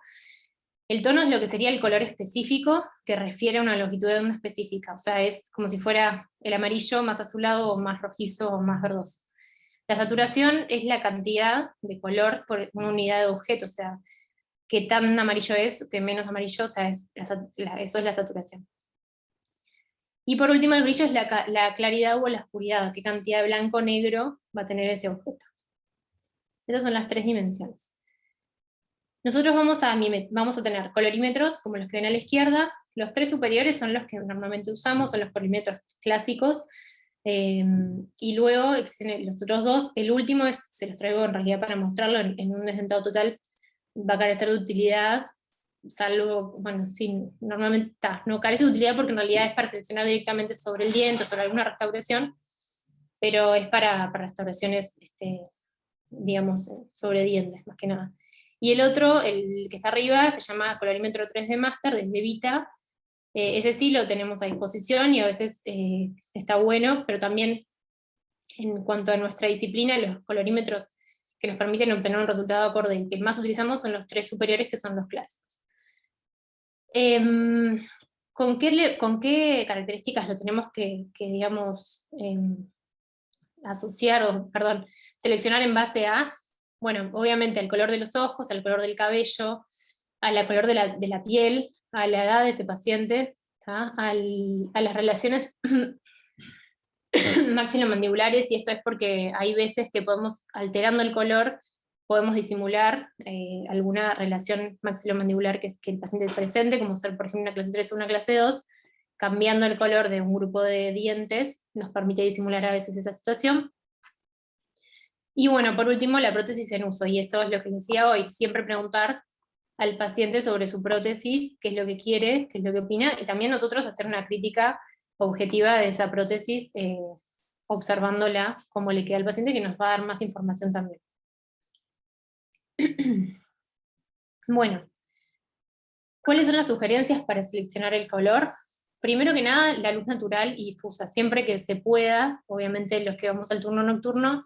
El tono es lo que sería el color específico, que refiere a una longitud de onda específica, o sea, es como si fuera el amarillo más azulado, o más rojizo, o más verdoso. La saturación es la cantidad de color por una unidad de objeto, o sea, qué tan amarillo es, qué menos amarillo, o sea, eso es la saturación. Y por último, el brillo es la claridad o la oscuridad, qué cantidad de blanco o negro va a tener ese objeto. Esas son las tres dimensiones. Nosotros vamos a tener colorímetros, como los que ven a la izquierda. Los tres superiores son los que normalmente usamos, son los colorímetros clásicos, y luego existen los otros dos. El último se los traigo en realidad para mostrarlo en un desdentado total. va a carecer de utilidad, salvo, bueno, sí, normalmente no carece de utilidad porque en realidad es para seleccionar directamente sobre el diente o sobre alguna restauración, pero es para restauraciones, digamos, sobre dientes, más que nada. Y el otro, el que está arriba, se llama colorímetro 3D Master, desde Vita. Ese sí lo tenemos a disposición y a veces está bueno, pero también en cuanto a nuestra disciplina, los colorímetros que nos permiten obtener un resultado acorde y que más utilizamos son los 3 superiores, que son los clásicos. ¿Con qué características lo tenemos que digamos, asociar, o, perdón, seleccionar en base a? Bueno, obviamente al color de los ojos, al color del cabello, al color de la piel, a la edad de ese paciente, a las relaciones maxilomandibulares, y esto es porque hay veces que podemos, alterando el color, podemos disimular alguna relación maxilomandibular que el paciente presente, como ser, por ejemplo, una clase 3 o una clase 2, cambiando el color de un grupo de dientes, nos permite disimular a veces esa situación. Y bueno, por último, la prótesis en uso, y eso es lo que les decía hoy, siempre preguntar al paciente sobre su prótesis, qué es lo que quiere, qué es lo que opina, y también nosotros hacer una crítica objetiva de esa prótesis, observándola, cómo le queda al paciente, que nos va a dar más información también. Bueno, ¿cuáles son las sugerencias para seleccionar el color? Primero que nada, la luz natural y difusa, siempre que se pueda. Obviamente los que vamos al turno nocturno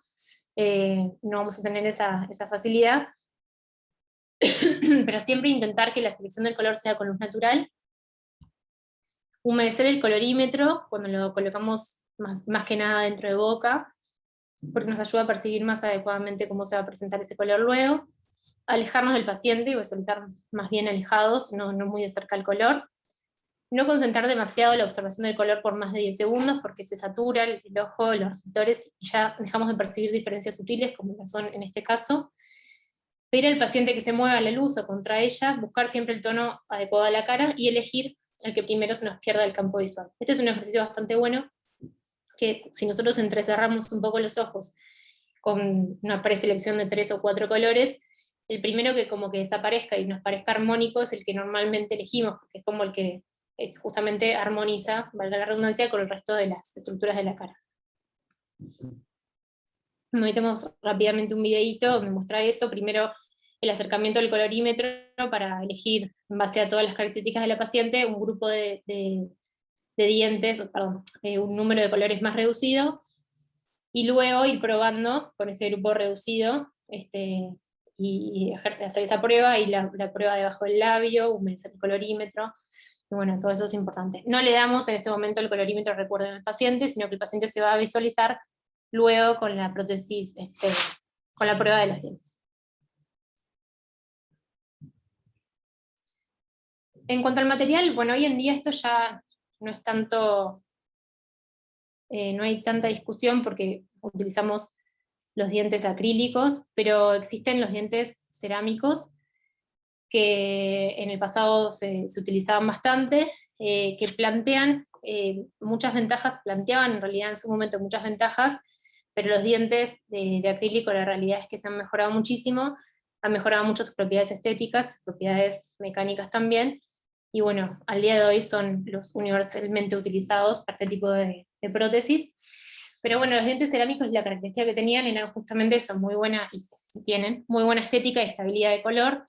no vamos a tener esa facilidad, pero siempre intentar que la selección del color sea con luz natural. Humedecer el colorímetro cuando lo colocamos más que nada dentro de boca, porque nos ayuda a percibir más adecuadamente cómo se va a presentar ese color luego. Alejarnos del paciente y visualizar más bien alejados, no muy de cerca el color. No concentrar demasiado la observación del color por más de 10 segundos, porque se satura el ojo, los receptores, y ya dejamos de percibir diferencias sutiles, como lo son en este caso. Pedir al paciente que se mueva a la luz o contra ella, buscar siempre el tono adecuado a la cara, y elegir el que primero se nos pierda el campo visual. Este es un ejercicio bastante bueno, que si nosotros entrecerramos un poco los ojos con una preselección de 3 o 4 colores, el primero que como que desaparezca y nos parezca armónico es el que normalmente elegimos, porque es como el que justamente armoniza, valga la redundancia, con el resto de las estructuras de la cara. Metemos rápidamente un videito donde muestra eso. Primero, el acercamiento del colorímetro para elegir, en base a todas las características de la paciente, un grupo de dientes, perdón, un número de colores más reducido, y luego ir probando con ese grupo reducido, y hacer esa prueba, y la prueba debajo del labio, humedecer el colorímetro, y bueno, todo eso es importante. No le damos en este momento el colorímetro, recuerden, al paciente, sino que el paciente se va a visualizar luego con la prótesis, con la prueba de los dientes. En cuanto al material, bueno, hoy en día esto ya no es tanto, no hay tanta discusión porque utilizamos los dientes acrílicos, pero existen los dientes cerámicos que en el pasado se utilizaban bastante, que plantean muchas ventajas, planteaban en realidad en su momento muchas ventajas, pero los dientes de acrílico la realidad es que se han mejorado muchísimo, han mejorado mucho sus propiedades estéticas, sus propiedades mecánicas también, y bueno, al día de hoy son los universalmente utilizados para este tipo de prótesis. Pero bueno, los dientes cerámicos, la característica que tenían eran justamente eso, muy buena, y tienen muy buena estética y estabilidad de color.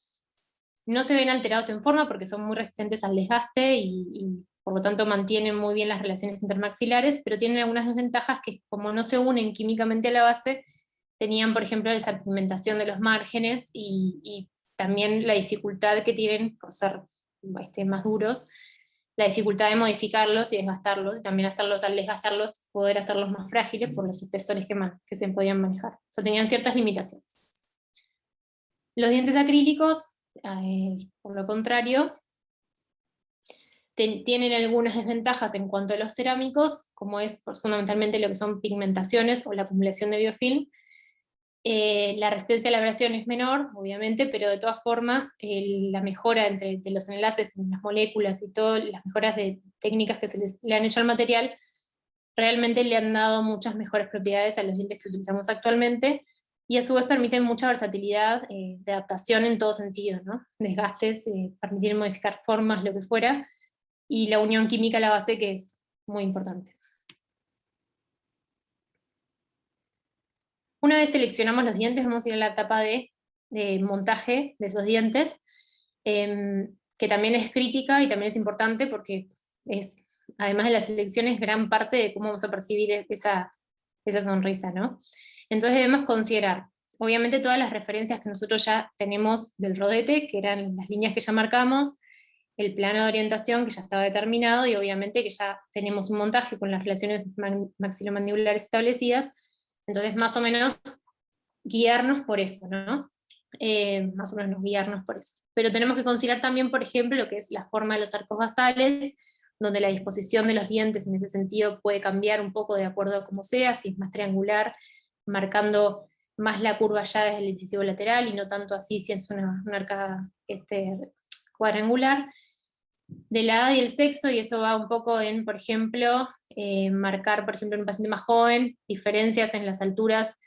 No se ven alterados en forma porque son muy resistentes al desgaste y por lo tanto mantienen muy bien las relaciones intermaxilares, pero tienen algunas desventajas que, como no se unen químicamente a la base, tenían, por ejemplo, esa pigmentación de los márgenes y también la dificultad que tienen por ser más duros, la dificultad de modificarlos y desgastarlos, y también hacerlos, al desgastarlos, poder hacerlos más frágiles por los espesores que se podían manejar. O sea, tenían ciertas limitaciones. Los dientes acrílicos, por lo contrario, tienen algunas desventajas en cuanto a los cerámicos, como es fundamentalmente lo que son pigmentaciones o la acumulación de biofilm. La resistencia a la abrasión es menor, obviamente, pero de todas formas la mejora entre los enlaces en las moléculas y todas las mejoras de técnicas que le han hecho al material, realmente le han dado muchas mejores propiedades a los dientes que utilizamos actualmente, y a su vez permiten mucha versatilidad de adaptación en todo sentido, ¿no? Desgastes, permitir modificar formas, lo que fuera, y la unión química a la base, que es muy importante. Una vez seleccionamos los dientes, vamos a ir a la etapa de montaje de esos dientes, que también es crítica y también es importante porque es, además de la selección, es gran parte de cómo vamos a percibir esa sonrisa, ¿no? Entonces debemos considerar, obviamente, todas las referencias que nosotros ya tenemos del rodete, que eran las líneas que ya marcamos, el plano de orientación que ya estaba determinado, y obviamente que ya tenemos un montaje con las relaciones maxilomandibulares establecidas, entonces más o menos guiarnos por eso, ¿no? Más o menos guiarnos por eso. Pero tenemos que considerar también, por ejemplo, lo que es la forma de los arcos basales, donde la disposición de los dientes en ese sentido puede cambiar un poco de acuerdo a cómo sea, si es más triangular, marcando más la curva ya desde el incisivo lateral, y no tanto así si es una arcada cuadrangular, de la edad y el sexo, y eso va un poco en, por ejemplo, marcar, por ejemplo, en un paciente más joven, diferencias en las alturas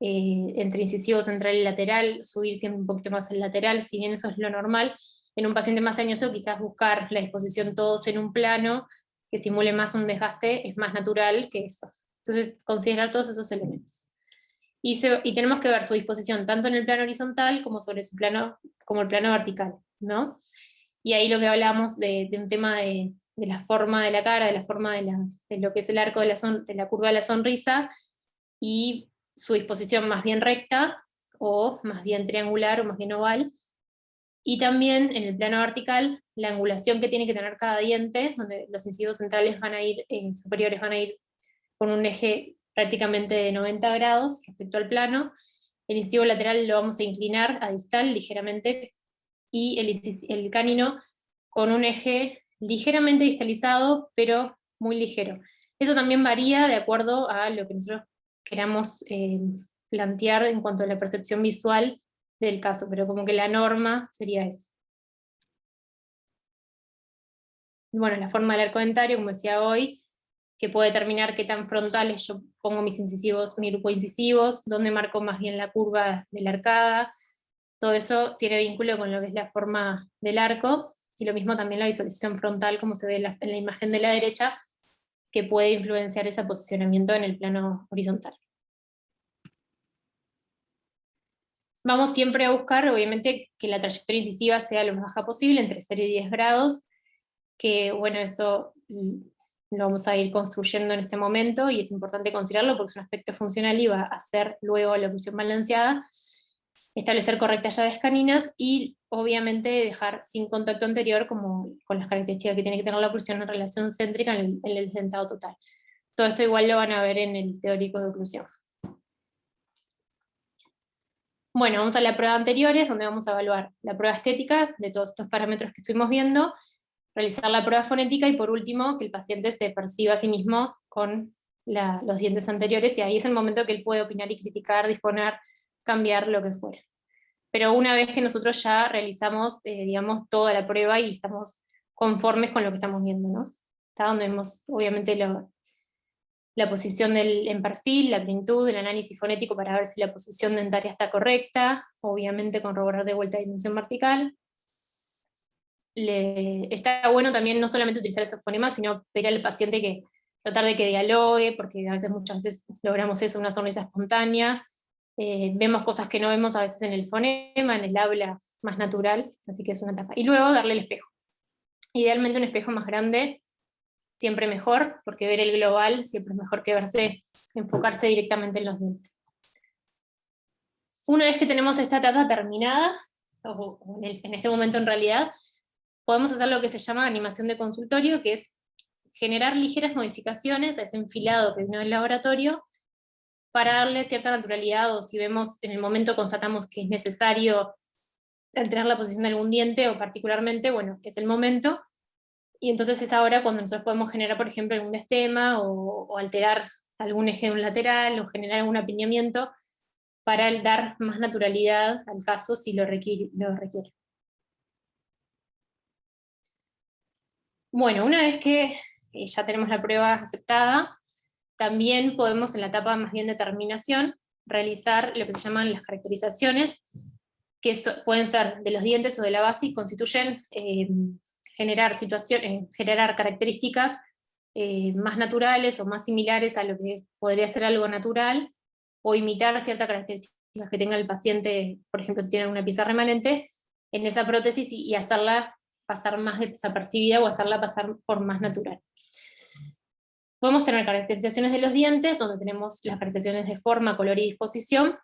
entre incisivo central y lateral, subir siempre un poquito más el lateral, si bien eso es lo normal. En un paciente más añoso, quizás buscar la disposición todos en un plano que simule más un desgaste es más natural que eso. Entonces, considerar todos esos elementos. Y tenemos que ver su disposición tanto en el plano horizontal como sobre su plano, como el plano vertical, ¿no? Y ahí lo que hablamos de un tema de la forma de la cara, de la forma de lo que es el arco de la curva de la sonrisa, y su disposición más bien recta, o más bien triangular, o más bien oval. Y también en el plano vertical, la angulación que tiene que tener cada diente, donde los incisivos centrales van a ir, superiores van a ir con un eje prácticamente de 90 grados respecto al plano. El incisivo lateral lo vamos a inclinar a distal ligeramente, y el canino con un eje ligeramente distalizado, pero muy ligero. Eso también varía de acuerdo a lo que nosotros queramos plantear en cuanto a la percepción visual del caso, pero como que la norma sería eso. Bueno, la forma del arco dentario, como decía hoy, que puede determinar qué tan frontales yo pongo mis incisivos, mi grupo de incisivos, dónde marco más bien la curva de la arcada. Todo eso tiene vínculo con lo que es la forma del arco, y lo mismo también la visualización frontal, como se ve en la imagen de la derecha, que puede influenciar ese posicionamiento en el plano horizontal. Vamos siempre a buscar, obviamente, que la trayectoria incisiva sea lo más baja posible, entre 0 y 10 grados, que bueno, eso lo vamos a ir construyendo en este momento, y es importante considerarlo porque es un aspecto funcional y va a hacer luego la oclusión balanceada. Establecer correctas llaves caninas, y obviamente dejar sin contacto anterior, como con las características que tiene que tener la oclusión en relación céntrica en el dentado total. Todo esto igual lo van a ver en el teórico de oclusión. Bueno, vamos a la prueba anteriores, donde vamos a evaluar la prueba estética de todos estos parámetros que estuvimos viendo, realizar la prueba fonética, y por último, que el paciente se perciba a sí mismo con los dientes anteriores, y ahí es el momento que él puede opinar y criticar, disponer, cambiar, lo que fuera. Pero una vez que nosotros ya realizamos, digamos, toda la prueba y estamos conformes con lo que estamos viendo, ¿no? Está donde vemos, obviamente, la posición en perfil, la plenitud, el análisis fonético para ver si la posición dentaria está correcta, obviamente corroborar de vuelta la dimensión vertical. Está bueno también no solamente utilizar esos fonemas, sino pedir al paciente que tratar de que dialogue, porque muchas veces logramos eso, una sonrisa espontánea. Vemos cosas que no vemos a veces en el fonema, en el habla más natural, así que es una etapa. Y luego darle el espejo. Idealmente un espejo más grande, siempre mejor, porque ver el global siempre es mejor que enfocarse directamente en los dientes. Una vez que tenemos esta etapa terminada, o en este momento en realidad, podemos hacer lo que se llama animación de consultorio, que es generar ligeras modificaciones a ese enfilado que vino del laboratorio, para darle cierta naturalidad, o si vemos en el momento constatamos que es necesario alterar la posición de algún diente, o particularmente, bueno, es el momento, y entonces es ahora cuando nosotros podemos generar, por ejemplo, algún destema, o alterar algún eje de un lateral, o generar algún apiñamiento, para dar más naturalidad al caso si lo requiere. Bueno, una vez que ya tenemos la prueba aceptada, también podemos, en la etapa más bien de terminación, realizar lo que se llaman las caracterizaciones, que pueden ser de los dientes o de la base, y constituyen generar características más naturales o más similares a lo que podría ser algo natural, o imitar ciertas características que tenga el paciente, por ejemplo, si tiene una pieza remanente, en esa prótesis y hacerla pasar más desapercibida o hacerla pasar por más natural. Podemos tener caracterizaciones de los dientes, donde tenemos las caracterizaciones de forma, color y disposición,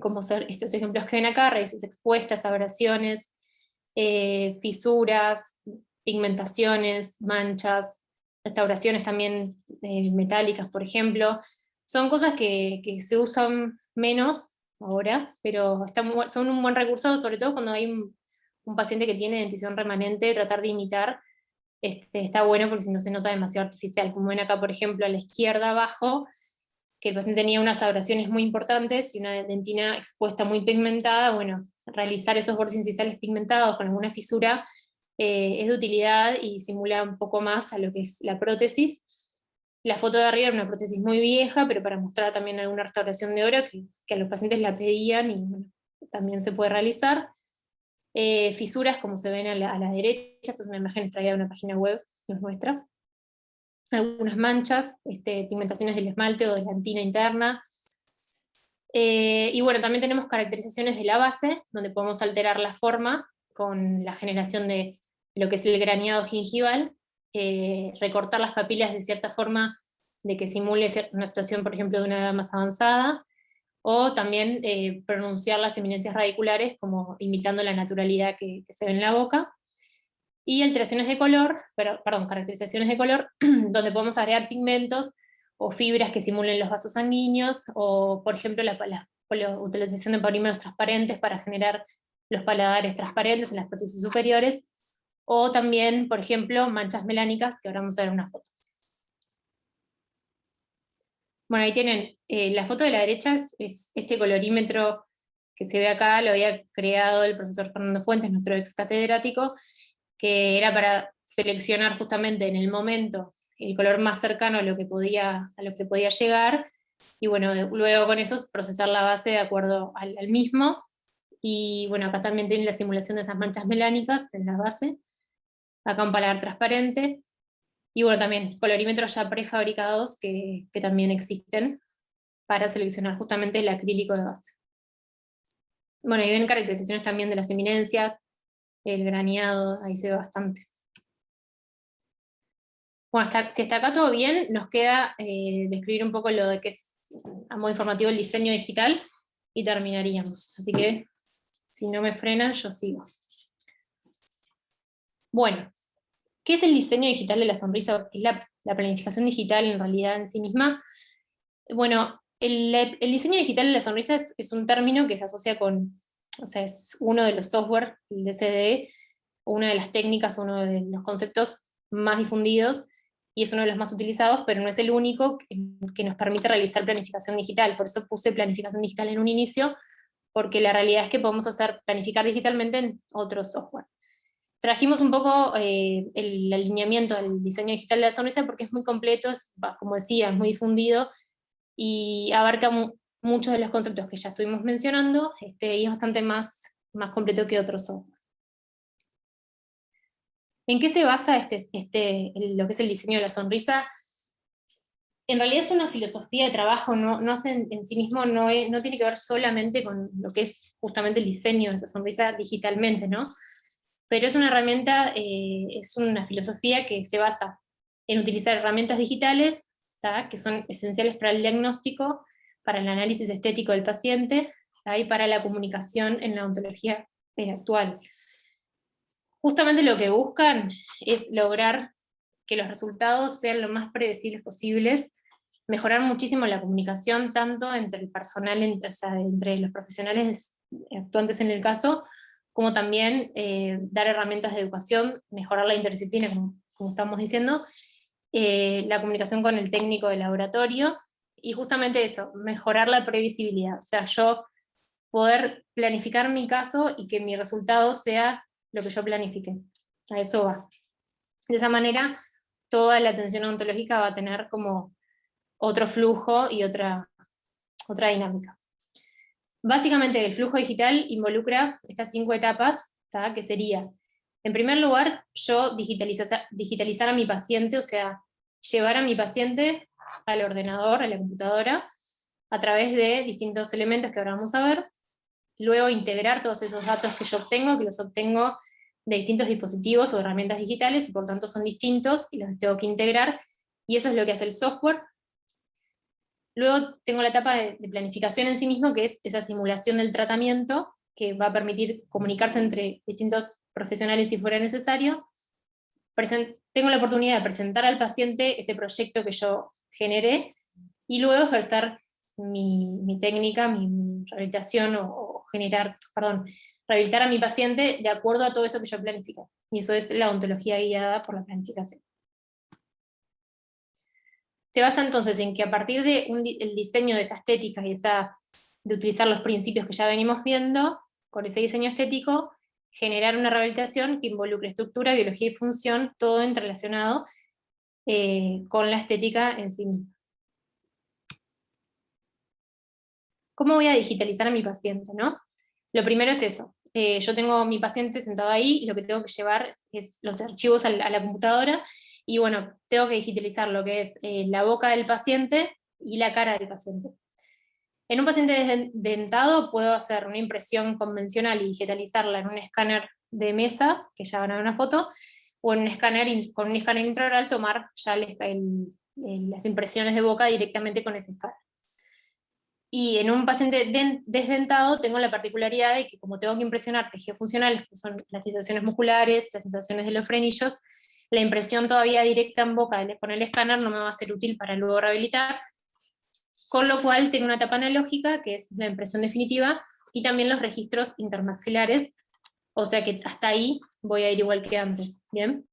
como ser estos ejemplos que ven acá: raíces expuestas, abrasiones, fisuras, pigmentaciones, manchas, restauraciones también metálicas, por ejemplo. Son cosas que se usan menos ahora, pero son un buen recurso, sobre todo cuando hay un paciente que tiene dentición remanente. Tratar de imitar está bueno, porque si no se nota demasiado artificial. Como ven acá, por ejemplo, a la izquierda abajo, que el paciente tenía unas abrasiones muy importantes y una dentina expuesta muy pigmentada. Bueno, realizar esos bordes incisales pigmentados con alguna fisura es de utilidad y simula un poco más a lo que es la prótesis. La foto de arriba era una prótesis muy vieja, pero para mostrar también alguna restauración de oro que a los pacientes la pedían, y bueno, también se puede realizar. Fisuras, como se ven a la derecha, esto es una imagen extraída de una página web, nos muestra. Algunas manchas, pigmentaciones del esmalte o de la dentina interna. Y bueno, también tenemos caracterizaciones de la base, donde podemos alterar la forma con la generación de lo que es el graneado gingival, recortar las papilas de cierta forma de que simule una situación, por ejemplo, de una edad más avanzada, o también pronunciar las eminencias radiculares, como imitando la naturalidad que se ve en la boca. Y alteraciones de color, caracterizaciones de color, donde podemos agregar pigmentos o fibras que simulen los vasos sanguíneos, o por ejemplo la utilización de polímeros transparentes para generar los paladares transparentes en las prótesis superiores, o también, por ejemplo, manchas melánicas, que ahora vamos a ver una foto. Bueno, ahí tienen, la foto de la derecha es este colorímetro que se ve acá. Lo había creado el profesor Fernando Fuentes, nuestro ex catedrático, que era para seleccionar justamente en el momento el color más cercano a lo que se podía llegar, y bueno, luego con eso procesar la base de acuerdo al mismo. Y bueno, acá también tienen la simulación de esas manchas melánicas en la base, acá un paladar transparente, y bueno, también colorímetros ya prefabricados que también existen para seleccionar justamente el acrílico de base. Bueno, y ven caracterizaciones también de las eminencias, el graneado, ahí se ve bastante. Bueno, si hasta acá todo bien, nos queda describir un poco lo de que es, a modo informativo, el diseño digital, y terminaríamos. Así que, si no me frenan, yo sigo. Bueno, ¿qué es el diseño digital de la sonrisa? ¿Es la planificación digital en realidad en sí misma? Bueno, el diseño digital de la sonrisa es un término que se asocia con, o sea, es uno de los software, el DCD, una de las técnicas, uno de los conceptos más difundidos, y es uno de los más utilizados, pero no es el único que nos permite realizar planificación digital. Por eso puse planificación digital en un inicio, porque la realidad es que podemos planificar digitalmente en otro software. Trajimos un poco el alineamiento del diseño digital de la sonrisa porque es muy completo, como decía, es muy difundido, y abarca muchos de los conceptos que ya estuvimos mencionando, y es bastante más completo que otros software. ¿En qué se basa lo que es el diseño de la sonrisa? En realidad es una filosofía de trabajo, no en sí mismo, no tiene que ver solamente con lo que es justamente el diseño de esa sonrisa digitalmente, ¿no? Pero es una herramienta, es una filosofía que se basa en utilizar herramientas digitales, ¿tá?, que son esenciales para el diagnóstico, para el análisis estético del paciente, ¿tá?, y para la comunicación en la odontología actual. Justamente lo que buscan es lograr que los resultados sean lo más predecibles posibles, mejorar muchísimo la comunicación, tanto entre el personal, o sea, entre los profesionales actuantes en el caso, como también dar herramientas de educación, mejorar la interdisciplina, como estamos diciendo, la comunicación con el técnico de laboratorio, y justamente eso, mejorar la previsibilidad. O sea, yo poder planificar mi caso y que mi resultado sea lo que yo planifique. A eso va. De esa manera, toda la atención odontológica va a tener como otro flujo y otra otra dinámica. Básicamente el flujo digital involucra estas 5 etapas, ¿tá? Que sería, en primer lugar, yo digitalizar a mi paciente, o sea, llevar a mi paciente al ordenador, a la computadora, a través de distintos elementos que ahora vamos a ver, luego integrar todos esos datos que yo obtengo, que los obtengo de distintos dispositivos o herramientas digitales, y por tanto son distintos, y los tengo que integrar, y eso es lo que hace el software. Luego tengo la etapa de planificación en sí mismo, que es esa simulación del tratamiento, que va a permitir comunicarse entre distintos profesionales si fuera necesario. Tengo la oportunidad de presentar al paciente ese proyecto que yo generé, y luego ejercer mi técnica, mi rehabilitación, o rehabilitar a mi paciente de acuerdo a todo eso que yo planifiqué. Y eso es la ontología guiada por la planificación. Se basa entonces en que a partir del diseño de esa estética y de utilizar los principios que ya venimos viendo, con ese diseño estético, generar una rehabilitación que involucre estructura, biología y función, todo entrelacionado con la estética en sí misma. ¿Cómo voy a digitalizar a mi paciente, no? Lo primero es eso. Yo tengo a mi paciente sentado ahí, y lo que tengo que llevar es los archivos a la computadora, y bueno, tengo que digitalizar lo que es la boca del paciente y la cara del paciente. En un paciente dentado puedo hacer una impresión convencional y digitalizarla en un escáner de mesa, que ya van a ver una foto, o en un escáner, con un escáner intraoral tomar ya las impresiones de boca directamente con ese escáner. Y en un paciente desdentado tengo la particularidad de que, como tengo que impresionar tejidos funcionales, que son las sensaciones musculares, las sensaciones de los frenillos, la impresión todavía directa en boca con el escáner no me va a ser útil para luego rehabilitar, con lo cual tengo una etapa analógica, que es la impresión definitiva, y también los registros intermaxilares, o sea que hasta ahí voy a ir igual que antes, ¿bien?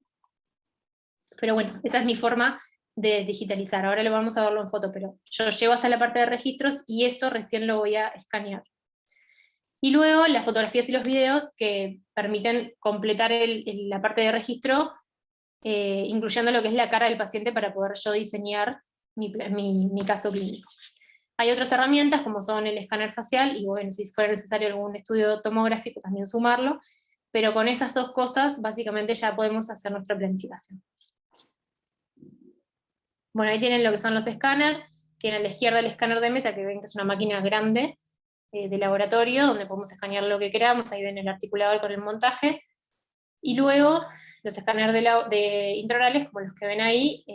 Pero bueno, esa es mi forma de digitalizar. Ahora lo vamos a verlo en foto, pero yo llego hasta la parte de registros y esto recién lo voy a escanear. Y luego las fotografías y los videos que permiten completar la parte de registro, incluyendo lo que es la cara del paciente para poder yo diseñar mi caso clínico. Hay otras herramientas como son el escáner facial, y bueno, si fuera necesario algún estudio tomográfico también sumarlo, pero con esas dos cosas básicamente ya podemos hacer nuestra planificación. Bueno, ahí tienen lo que son los escáneres. Tienen a la izquierda el escáner de mesa, que ven que es una máquina grande de laboratorio, donde podemos escanear lo que queramos. Ahí ven el articulador con el montaje. Y luego los escáneres intraorales, como los que ven ahí,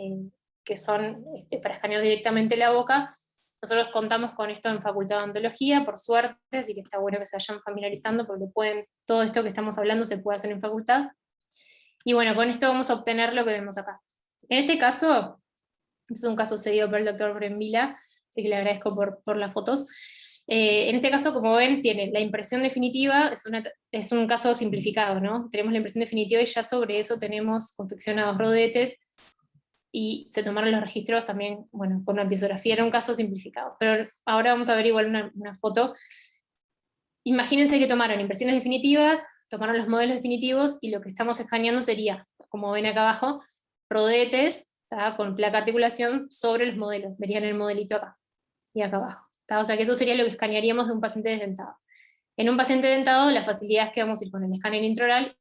que son para escanear directamente la boca. Nosotros contamos con esto en Facultad de Odontología, por suerte, así que está bueno que se vayan familiarizando, porque todo esto que estamos hablando se puede hacer en facultad. Y bueno, con esto vamos a obtener lo que vemos acá. En este caso, es un caso cedido por el doctor Brembila, así que le agradezco por las fotos. En este caso, como ven, tiene la impresión definitiva, es un caso simplificado, ¿no? Tenemos la impresión definitiva y ya sobre eso tenemos confeccionados rodetes, y se tomaron los registros también, bueno, con una piezografía. Era un caso simplificado. Pero ahora vamos a ver igual una foto. Imagínense que tomaron impresiones definitivas, tomaron los modelos definitivos, y lo que estamos escaneando sería, como ven acá abajo, rodetes, ¿tá? Con placa articulación sobre los modelos. Verían el modelito acá y acá abajo, ¿tá? O sea que eso sería lo que escanearíamos de un paciente desdentado. En un paciente dentado, la facilidad es que vamos a ir con el escáner intraoral,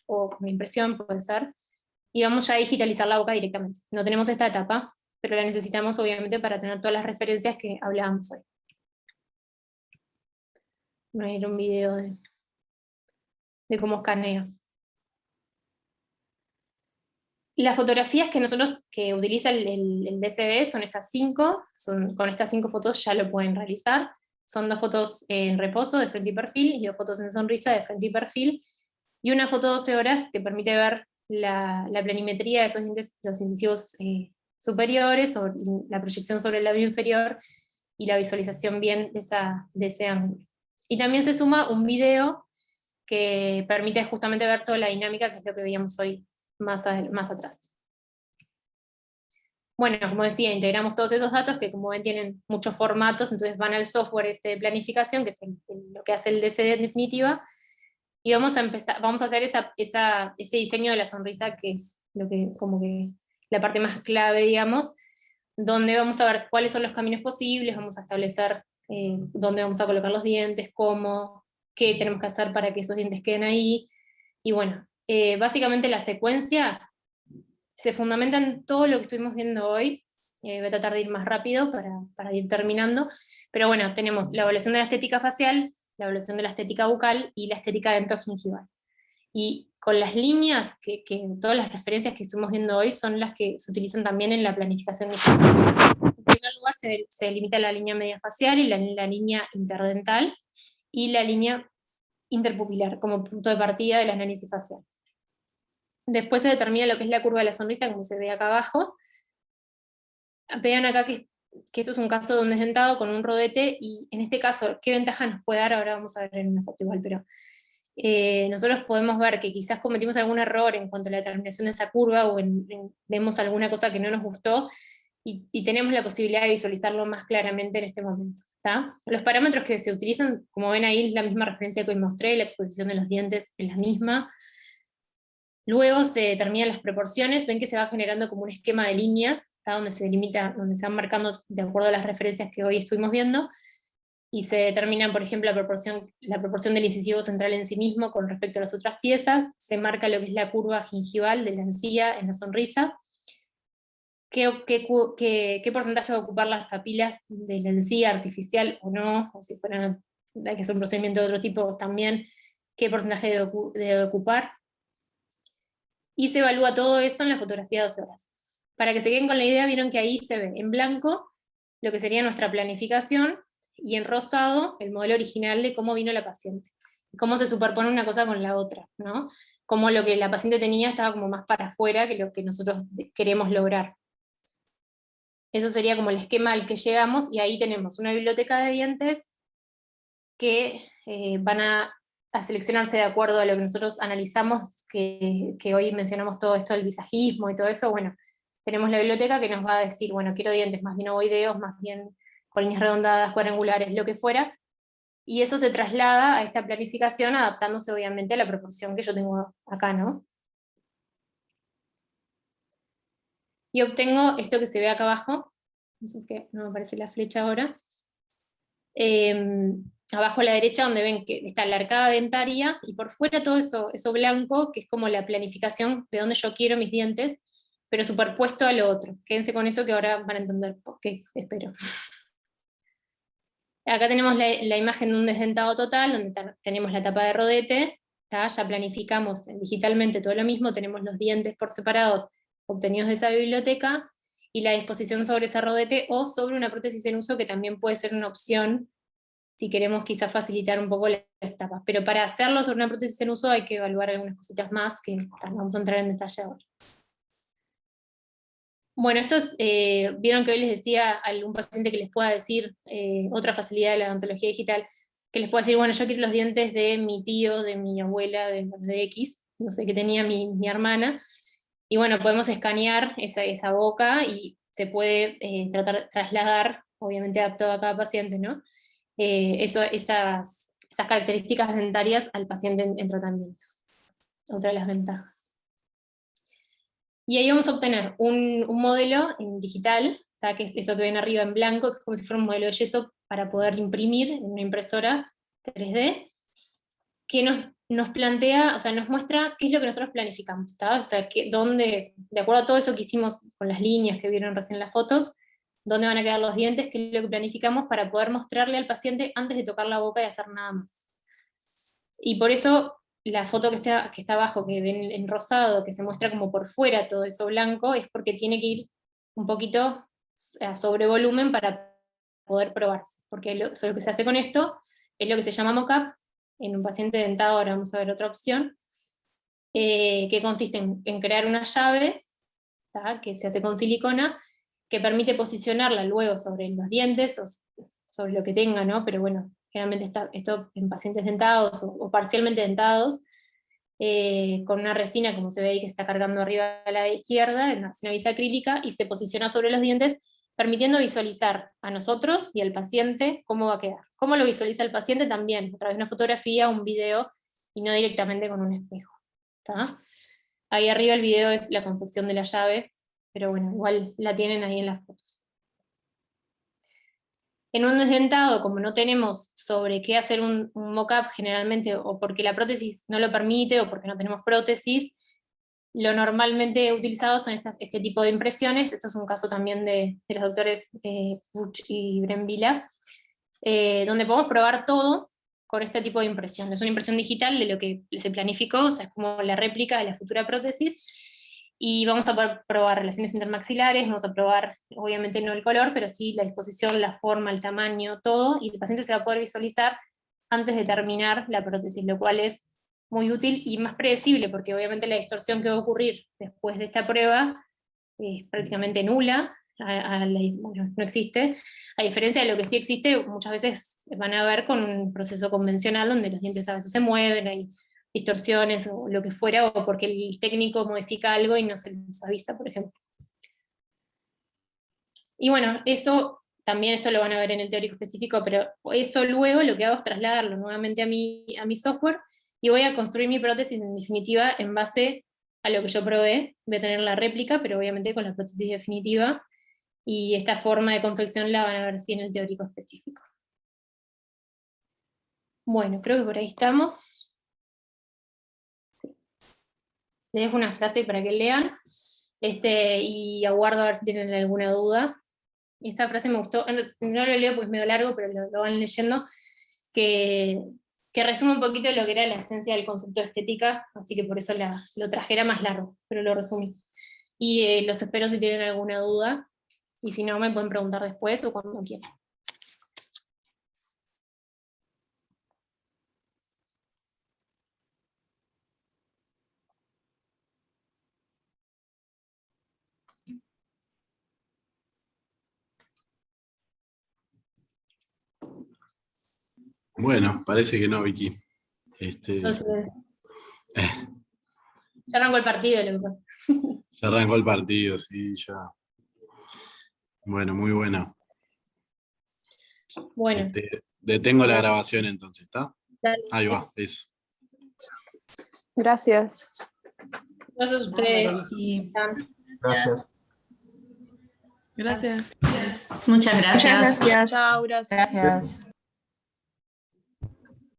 o con la impresión, puede ser, y vamos ya a digitalizar la boca directamente. No tenemos esta etapa, pero la necesitamos obviamente para tener todas las referencias que hablábamos hoy. Voy a ir a un video de cómo escaneo. Las fotografías que utiliza el DCD son estas 5, con estas 5 fotos ya lo pueden realizar. Son 2 fotos en reposo de frente y perfil, y 2 fotos en sonrisa de frente y perfil, y una foto 12 horas que permite ver la planimetría de esos dientes, los incisivos superiores, o la proyección sobre el labio inferior, y la visualización bien de ese ángulo. Y también se suma un video que permite justamente ver toda la dinámica, que es lo que veíamos hoy más atrás. Bueno, como decía, integramos todos esos datos que, como ven, tienen muchos formatos, entonces van al software de planificación, que es lo que hace el DCD en definitiva, y vamos a hacer ese diseño de la sonrisa, que es como que la parte más clave, digamos, donde vamos a ver cuáles son los caminos posibles, vamos a establecer dónde vamos a colocar los dientes, cómo, qué tenemos que hacer para que esos dientes queden ahí. Y bueno, básicamente la secuencia se fundamenta en todo lo que estuvimos viendo hoy. Voy a tratar de ir más rápido para ir terminando. Pero bueno, tenemos la evaluación de la estética facial, la evaluación de la estética bucal y la estética dentogingival. Y con las líneas, todas las referencias que estuvimos viendo hoy son las que se utilizan también en la planificación digital. En primer lugar se delimita la línea media facial y la línea interdental y la línea interpupilar como punto de partida del análisis facial. Después se determina lo que es la curva de la sonrisa, como se ve acá abajo. Vean acá que eso es un caso de un desdentado con un rodete, y en este caso, ¿qué ventaja nos puede dar? Ahora vamos a ver en una foto igual, pero nosotros podemos ver que quizás cometimos algún error en cuanto a la determinación de esa curva, o vemos alguna cosa que no nos gustó, y tenemos la posibilidad de visualizarlo más claramente en este momento. ¿Tá? Los parámetros que se utilizan, como ven ahí, es la misma referencia que hoy mostré, la exposición de los dientes es la misma. Luego se determinan las proporciones, ven que se va generando como un esquema de líneas, ¿tá? Donde se delimita, donde se van marcando de acuerdo a las referencias que hoy estuvimos viendo, y se determina, por ejemplo, la proporción del incisivo central en sí mismo con respecto a las otras piezas, se marca lo que es la curva gingival de la encía en la sonrisa, qué porcentaje va a ocupar las papilas de la encía artificial o no, o si fueran, hay que hacer un procedimiento de otro tipo también, qué porcentaje debe ocupar, y se evalúa todo eso en la fotografía de 2 horas. Para que se queden con la idea, vieron que ahí se ve en blanco lo que sería nuestra planificación, y en rosado el modelo original de cómo vino la paciente, y cómo se superpone una cosa con la otra, ¿no? Cómo lo que la paciente tenía estaba como más para afuera que lo que nosotros queremos lograr. Eso sería como el esquema al que llegamos, y ahí tenemos una biblioteca de dientes que van a seleccionarse de acuerdo a lo que nosotros analizamos, que hoy mencionamos todo esto del visajismo y todo eso. Bueno, tenemos la biblioteca que nos va a decir, bueno, quiero dientes más bien ovoideos, más bien con líneas redondadas, cuadrangulares, lo que fuera, y eso se traslada a esta planificación adaptándose obviamente a la proporción que yo tengo acá, ¿no? Y obtengo esto que se ve acá abajo, no sé qué, no me aparece la flecha ahora, abajo a la derecha, donde ven que está la arcada dentaria, y por fuera todo eso blanco, que es como la planificación de donde yo quiero mis dientes, pero superpuesto a lo otro. Quédense con eso que ahora van a entender por qué, espero. Acá tenemos la imagen de un desdentado total, donde tenemos la tapa de rodete, ¿tá? Ya planificamos digitalmente todo lo mismo, tenemos los dientes por separado obtenidos de esa biblioteca, y la disposición sobre ese rodete o sobre una prótesis en uso, que también puede ser una opción si queremos quizás facilitar un poco las etapas. Pero para hacerlo sobre una prótesis en uso hay que evaluar algunas cositas más que vamos a entrar en detalle ahora. Bueno, vieron que hoy les decía a algún paciente que les pueda decir, otra facilidad de la odontología digital, que les pueda decir, bueno, yo quiero los dientes de mi tío, de mi abuela, de X, no sé, que tenía mi hermana, y bueno, podemos escanear esa boca, y se puede trasladar, obviamente adaptado a cada paciente, ¿no? Esas características dentarias al paciente en tratamiento. Otra de las ventajas. Y ahí vamos a obtener un modelo en digital, ¿tá? Que es eso que ven arriba en blanco, que es como si fuera un modelo de yeso para poder imprimir en una impresora 3D, que nos plantea, o sea, nos muestra qué es lo que nosotros planificamos, ¿tá? O sea, de acuerdo a todo eso que hicimos con las líneas que vieron recién en las fotos, dónde van a quedar los dientes, qué es lo que planificamos para poder mostrarle al paciente antes de tocar la boca y hacer nada más. Y por eso la foto que está abajo, que ven en rosado, que se muestra como por fuera todo eso blanco, es porque tiene que ir un poquito a sobrevolumen para poder probarse. Porque lo que se hace con esto es lo que se llama mock-up. En un paciente dentado, ahora vamos a ver otra opción, que consiste en crear una llave, ¿tá? Que se hace con silicona, que permite posicionarla luego sobre los dientes, o sobre lo que tenga, ¿no? Pero bueno, generalmente esto en pacientes dentados o parcialmente dentados, con una resina, como se ve ahí que está cargando arriba a la izquierda, una resina bisacrílica, y se posiciona sobre los dientes, permitiendo visualizar a nosotros y al paciente cómo va a quedar. ¿Cómo lo visualiza el paciente? También a través de una fotografía, un video, y no directamente con un espejo. ¿Tá? Ahí arriba el video es la confección de la llave, pero bueno, igual la tienen ahí en las fotos. En un desdentado, como no tenemos sobre qué hacer un mock-up generalmente, o porque la prótesis no lo permite, o porque no tenemos prótesis, lo normalmente utilizado son este tipo de impresiones. Esto es un caso también de los doctores Puch y Brembila, donde podemos probar todo con este tipo de impresión. Es una impresión digital de lo que se planificó, o sea, es como la réplica de la futura prótesis, y vamos a poder probar relaciones intermaxilares, vamos a probar, obviamente no el color, pero sí la disposición, la forma, el tamaño, todo, y el paciente se va a poder visualizar antes de terminar la prótesis, lo cual es muy útil y más predecible, porque obviamente la distorsión que va a ocurrir después de esta prueba es prácticamente nula, bueno, no existe, a diferencia de lo que sí existe, muchas veces van a ver con un proceso convencional donde los dientes a veces se mueven, hay distorsiones o lo que fuera, o porque el técnico modifica algo y no se les avisa, por ejemplo. Y bueno, eso también esto lo van a ver en el teórico específico, pero eso luego lo que hago es trasladarlo nuevamente a mi software, y voy a construir mi prótesis en definitiva en base a lo que yo probé. Voy a tener la réplica, pero obviamente con la prótesis definitiva, y esta forma de confección la van a ver sí en el teórico específico. Bueno, creo que por ahí estamos. Sí. Les dejo una frase para que lean, y aguardo a ver si tienen alguna duda. Y esta frase me gustó, no lo leo porque es medio largo, pero lo van leyendo, que resume un poquito lo que era la esencia del concepto de estética, así que por eso lo trajera más largo, pero lo resumí. Y los espero si tienen alguna duda, y si no me pueden preguntar después o cuando quieran. Bueno, parece que no, Vicky. Entonces, ya arrancó el partido, lo que pasa. Ya arrancó el partido, sí, ya. Bueno, muy bueno. Bueno. Detengo la grabación entonces, ¿está? Dale. Ahí va, eso. Gracias. Gracias a ustedes. Gracias. Gracias. Muchas gracias. Muchas gracias. Chao, gracias. Gracias.